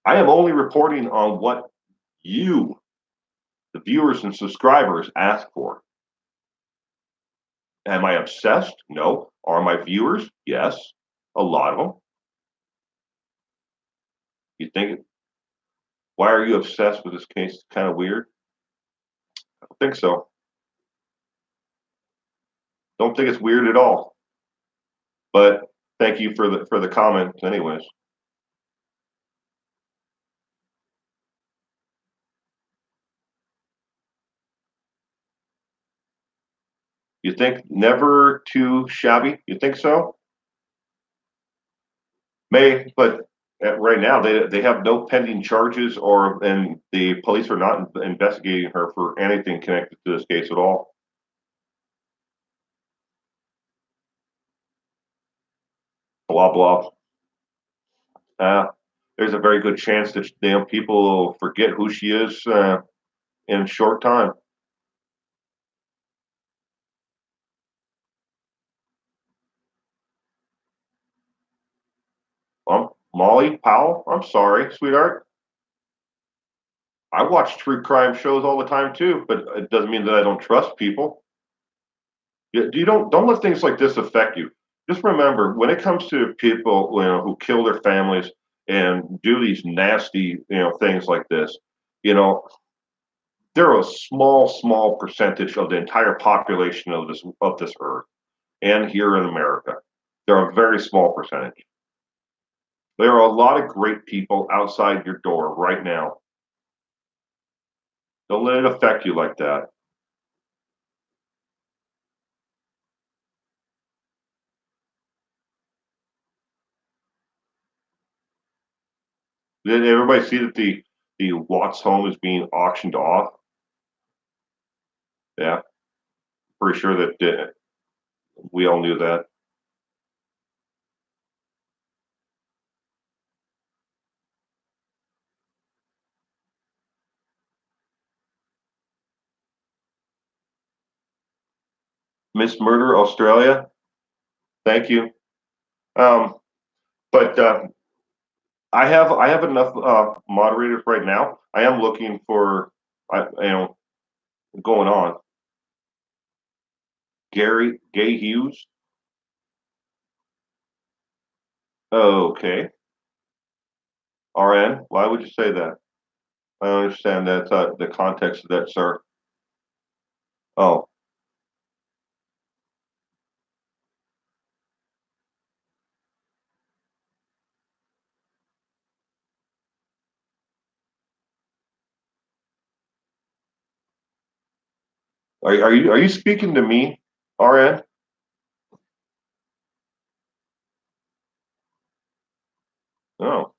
Speaker 1: I am only reporting on what you, the viewers and subscribers, ask for. Am I obsessed? No. Are my viewers? Yes. A lot of them. You think, why are you obsessed with this case? It's kind of weird. I don't think so. Don't think it's weird at all. But thank you for the comment, anyways. You think never too shabby? You think so? May, but right now they have no pending charges, and the police are not investigating her for anything connected to this case at all. Blah blah. There's a very good chance that people will forget who she is in a short time. Molly Powell, I'm sorry, sweetheart. I watch true crime shows all the time too, but it doesn't mean that I don't trust people. You don't let things like this affect you. Just remember, when it comes to people, who kill their families and do these nasty, things like this, you know, they're a small percentage of the entire population of this earth, and here in America, they're a very small percentage. There are a lot of great people outside your door right now. Don't let it affect you like that. Did everybody see that the Watts home is being auctioned off? Yeah, pretty sure that we all knew that. Miss Murder Australia. Thank you. Um, but I have enough moderators right now. I am looking for going on. Gay Hughes. Okay. RN. Why would you say that? I don't understand that the context of that, sir. Oh, are you speaking to me, RN? Oh,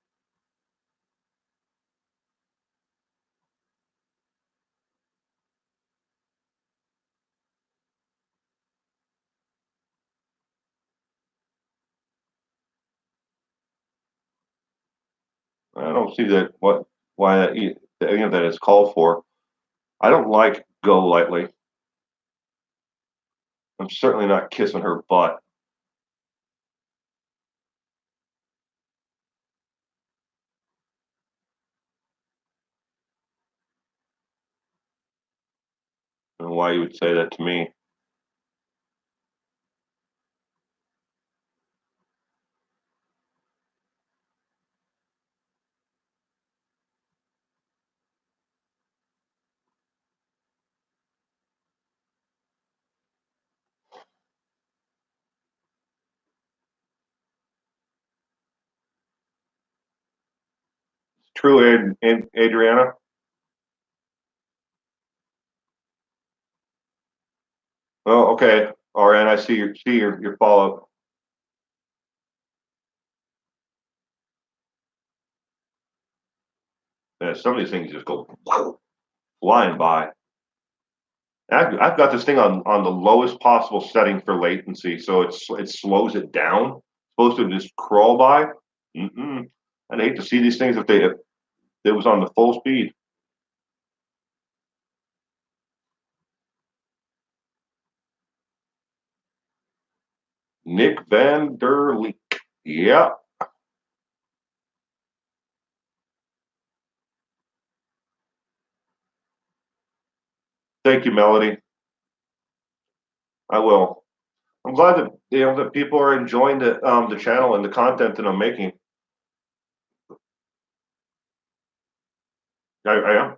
Speaker 1: I don't see that why any of that is called for. I don't like go lightly. I'm certainly not kissing her butt. I don't know why you would say that to me. True, Adriana. Oh, okay. RN, I see your follow up. Yeah, some of these things just go flying by. I've got this thing on the lowest possible setting for latency, so it slows it down. It's supposed to just crawl by. Mm-mm. I'd hate to see these things if it was on the full speed. Nick Van Der Leek. Yeah. Thank you, Melody. I will. I'm glad that that people are enjoying the channel and the content that I'm making. I am.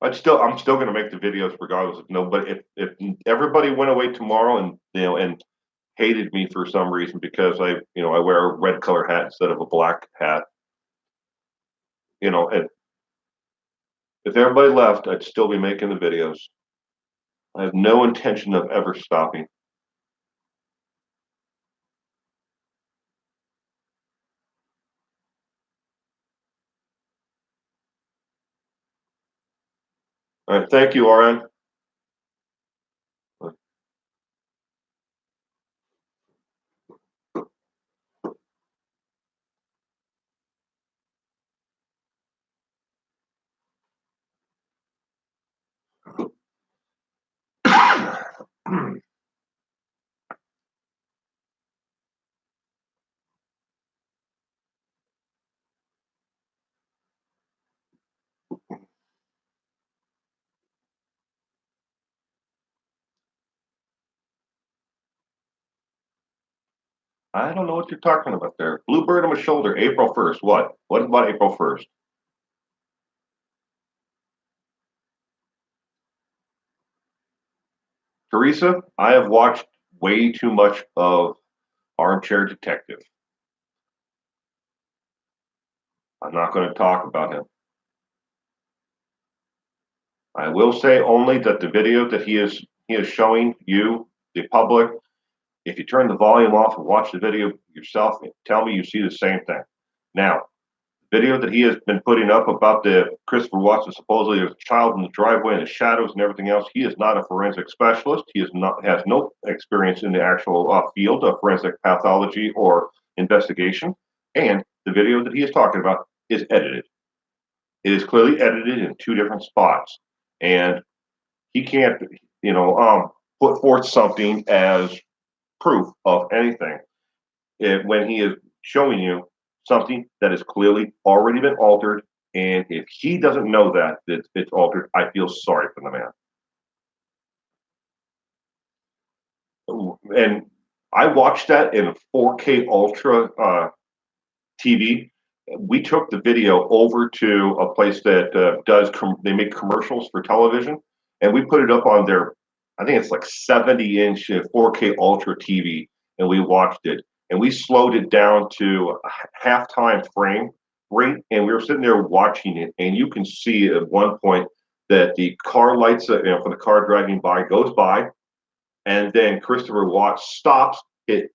Speaker 1: I'm still going to make the videos regardless of nobody. If everybody went away tomorrow and hated me for some reason because I wear a red color hat instead of a black hat, and if everybody left, I'd still be making the videos. I have no intention of ever stopping. All right, thank you, RN. I don't know what you're talking about there. Bluebird on my shoulder, April 1st. What? What about April 1st? Teresa, I have watched way too much of Armchair Detective. I'm not going to talk about him. I will say only that the video that he is showing you, the public, if you turn the volume off and watch the video yourself, tell me you see the same thing. Now, video that he has been putting up about the Christopher Watson supposedly there's a child in the driveway and the shadows and everything else. He is not a forensic specialist. He is not has no experience in the actual field of forensic pathology or investigation. And the video that he is talking about is edited. It is clearly edited in two different spots, and he can't. You know, put forth something as proof of anything. When he is showing you something that has clearly already been altered, and if he doesn't know that it's altered, I feel sorry for the man. And I watched that in 4K Ultra TV. We took the video over to a place that they make commercials for television, and we put it up on their, I think it's like 70-inch 4K Ultra TV, and we watched it, and we slowed it down to halftime frame rate, and we were sitting there watching it, and you can see at one point that the car lights, for the car driving by goes by, and then Christopher Watts stops.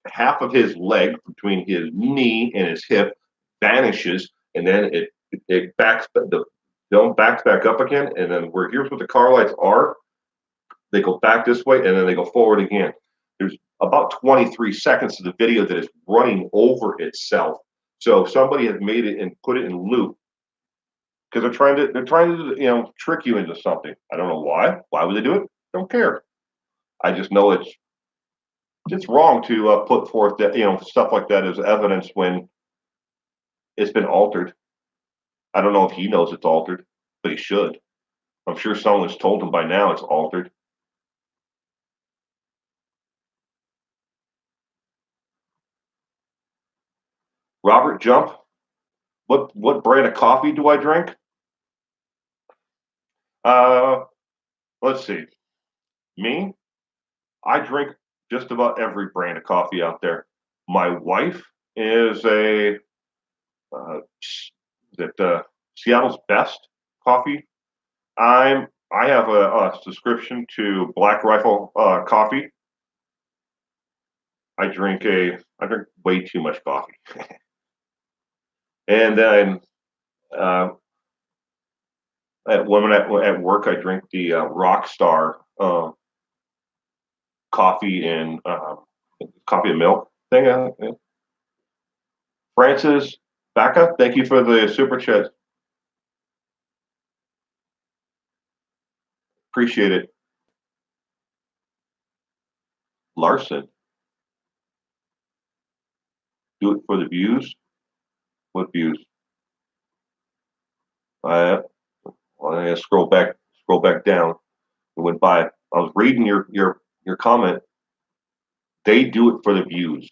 Speaker 1: Half of his leg between his knee and his hip vanishes, and then it backs the film backs back up again, and then here's what the car lights are. They go back this way, and then they go forward again. There's about 23 seconds of the video that is running over itself. So somebody has made it and put it in loop because they're trying to trick you into something. I don't know why. Why would they do it? Don't care. I just know it's wrong to put forth that stuff like that as evidence when it's been altered. I don't know if he knows it's altered, but he should. I'm sure someone's told him by now it's altered. Robert Jump, what brand of coffee do I drink? Uh, let's see. Me, I drink just about every brand of coffee out there. My wife is a Seattle's Best coffee. I have a subscription to Black Rifle coffee. I drink way too much coffee, and then uh, at work I drink the Rockstar coffee and coffee and milk thing. Francis Baca, thank you for the super chat. Appreciate it. Larson, do it for the views. What views? Well, I scroll back down. It went by. I was reading your comment. They do it for the views.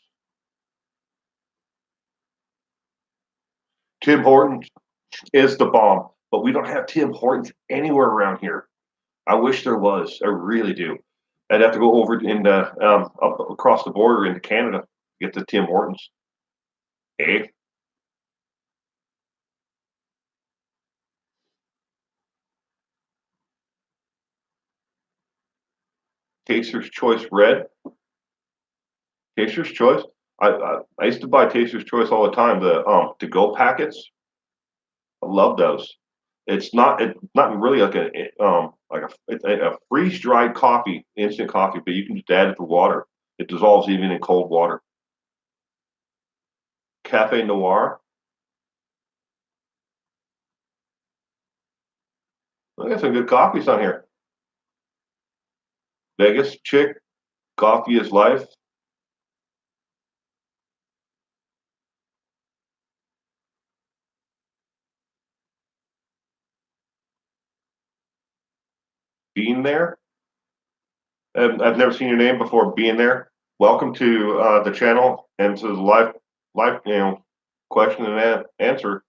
Speaker 1: Tim Hortons is the bomb, but we don't have Tim Hortons anywhere around here. I wish there was. I really do. I'd have to go over up across the border into Canada to get the Tim Hortons. Eh? Taster's Choice Red. Taster's Choice. I used to buy Taster's Choice all the time. The to go packets. I love those. It's not really like a freeze dried coffee, instant coffee, but you can just add it to water. It dissolves even in cold water. Cafe Noir. I got some good coffees on here. Vegas Chick. Coffee is life. Being there. I've never seen your name before. Being there. Welcome to the channel and to the live question and answer.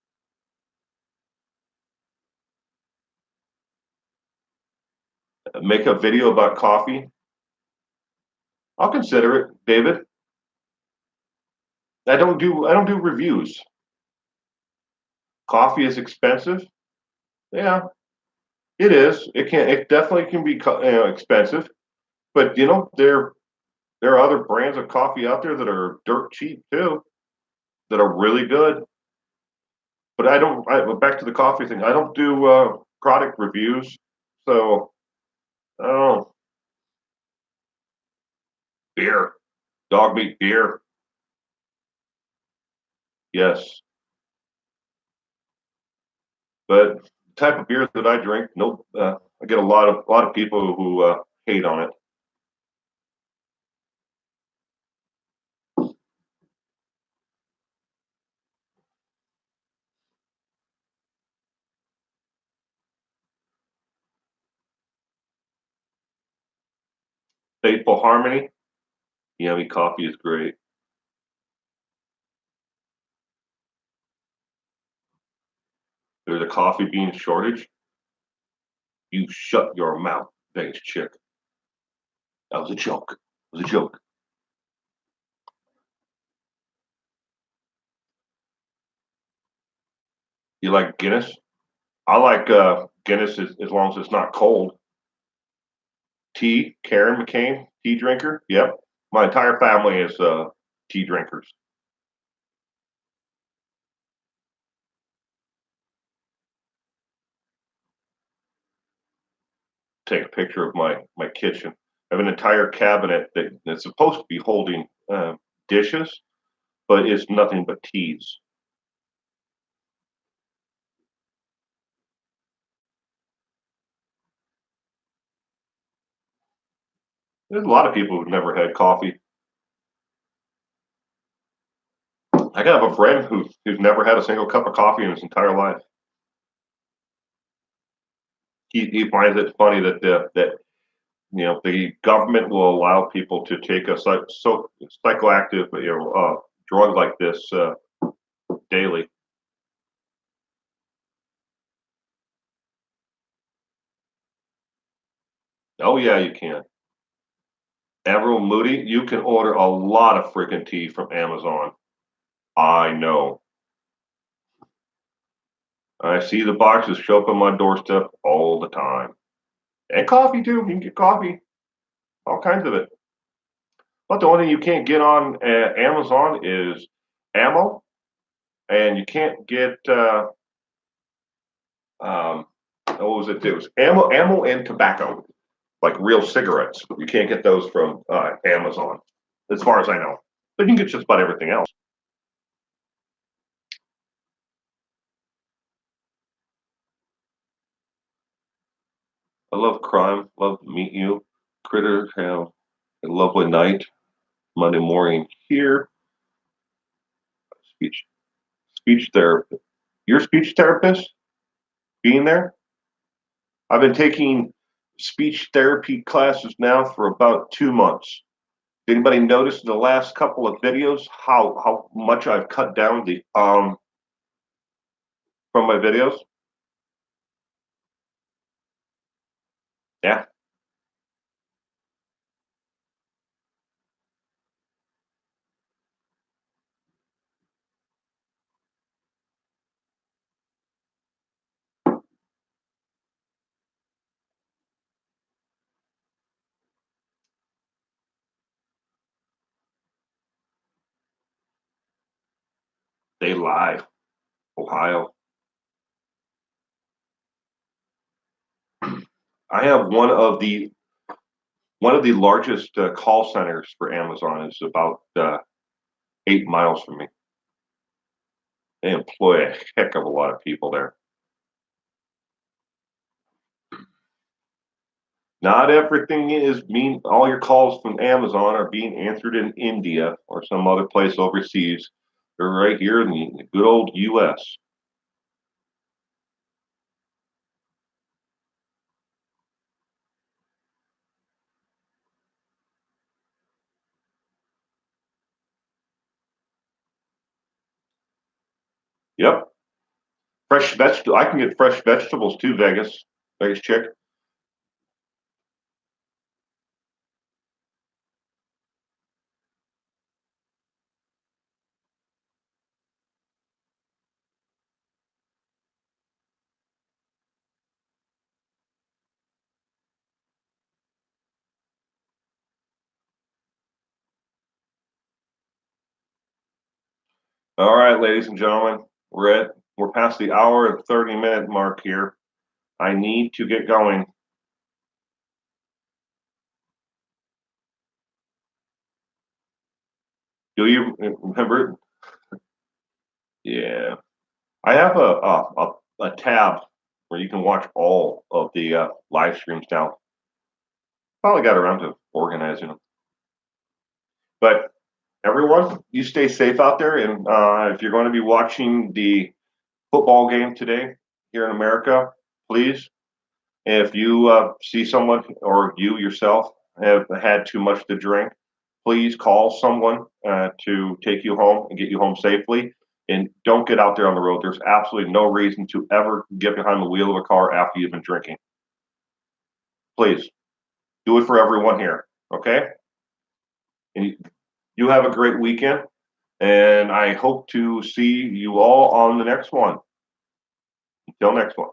Speaker 1: Make a video about coffee. I'll consider it, David. I don't do reviews. Coffee is expensive. Yeah, it is. It definitely can be expensive, but there are other brands of coffee out there that are dirt cheap too, that are really good. But back to the coffee thing. I don't do product reviews, so I don't know. Beer, dog meat beer. Yes, but the type of beer that I drink, nope. I get a lot of people who hate on it. Faithful Harmony. Yummy coffee is great. There's a coffee bean shortage. You shut your mouth, Vegas chick. That was a joke. It was a joke. You like Guinness? I like Guinness as long as it's not cold. Tea, Karen McCain, tea drinker. Yep. My entire family is tea drinkers. Take a picture of my kitchen. I have an entire cabinet that's supposed to be holding dishes, but it's nothing but teas. There's a lot of people who've never had coffee. I have a friend who's never had a single cup of coffee in his entire life. He finds it funny that the government will allow people to take a psychoactive drug like this daily. Oh yeah, you can. Admiral Moody, you can order a lot of freaking tea from Amazon. I know. I see the boxes show up on my doorstep all the time. And coffee too. You can get coffee, all kinds of it. But the only thing you can't get on Amazon is ammo, and you can't get what was it? It was ammo and tobacco, like real cigarettes. You can't get those from Amazon, as far as I know. But you can get just about everything else. I love crime. Love to meet you. Critters have a lovely night. Monday morning here. Speech speech therapist. Your speech therapist being there? I've been taking speech therapy classes now for about 2 months. Did anybody notice in the last couple of videos how much I've cut down the from my videos? Yeah, they lie. Ohio. I have one of the largest call centers for Amazon is about 8 miles from me. They employ a heck of a lot of people there. Not everything is being, all your calls from Amazon are being answered in India or some other place overseas. They're right here in the good old US. Yep. Fresh vegetable. I can get fresh vegetables too, Vegas chick. All right, ladies and gentlemen, we're past the hour and 30-minute mark here. I need to get going. Do you remember? Yeah. I have a tab where you can watch all of the live streams now. Finally got around to organizing them. But everyone, you stay safe out there. And if you're going to be watching the football game today here in America, please, if you see someone or you yourself have had too much to drink, please call someone to take you home and get you home safely. And don't get out there on the road. There's absolutely no reason to ever get behind the wheel of a car after you've been drinking. Please do it for everyone here. Okay? And you have a great weekend. And I hope to see you all on the next one. Until next one.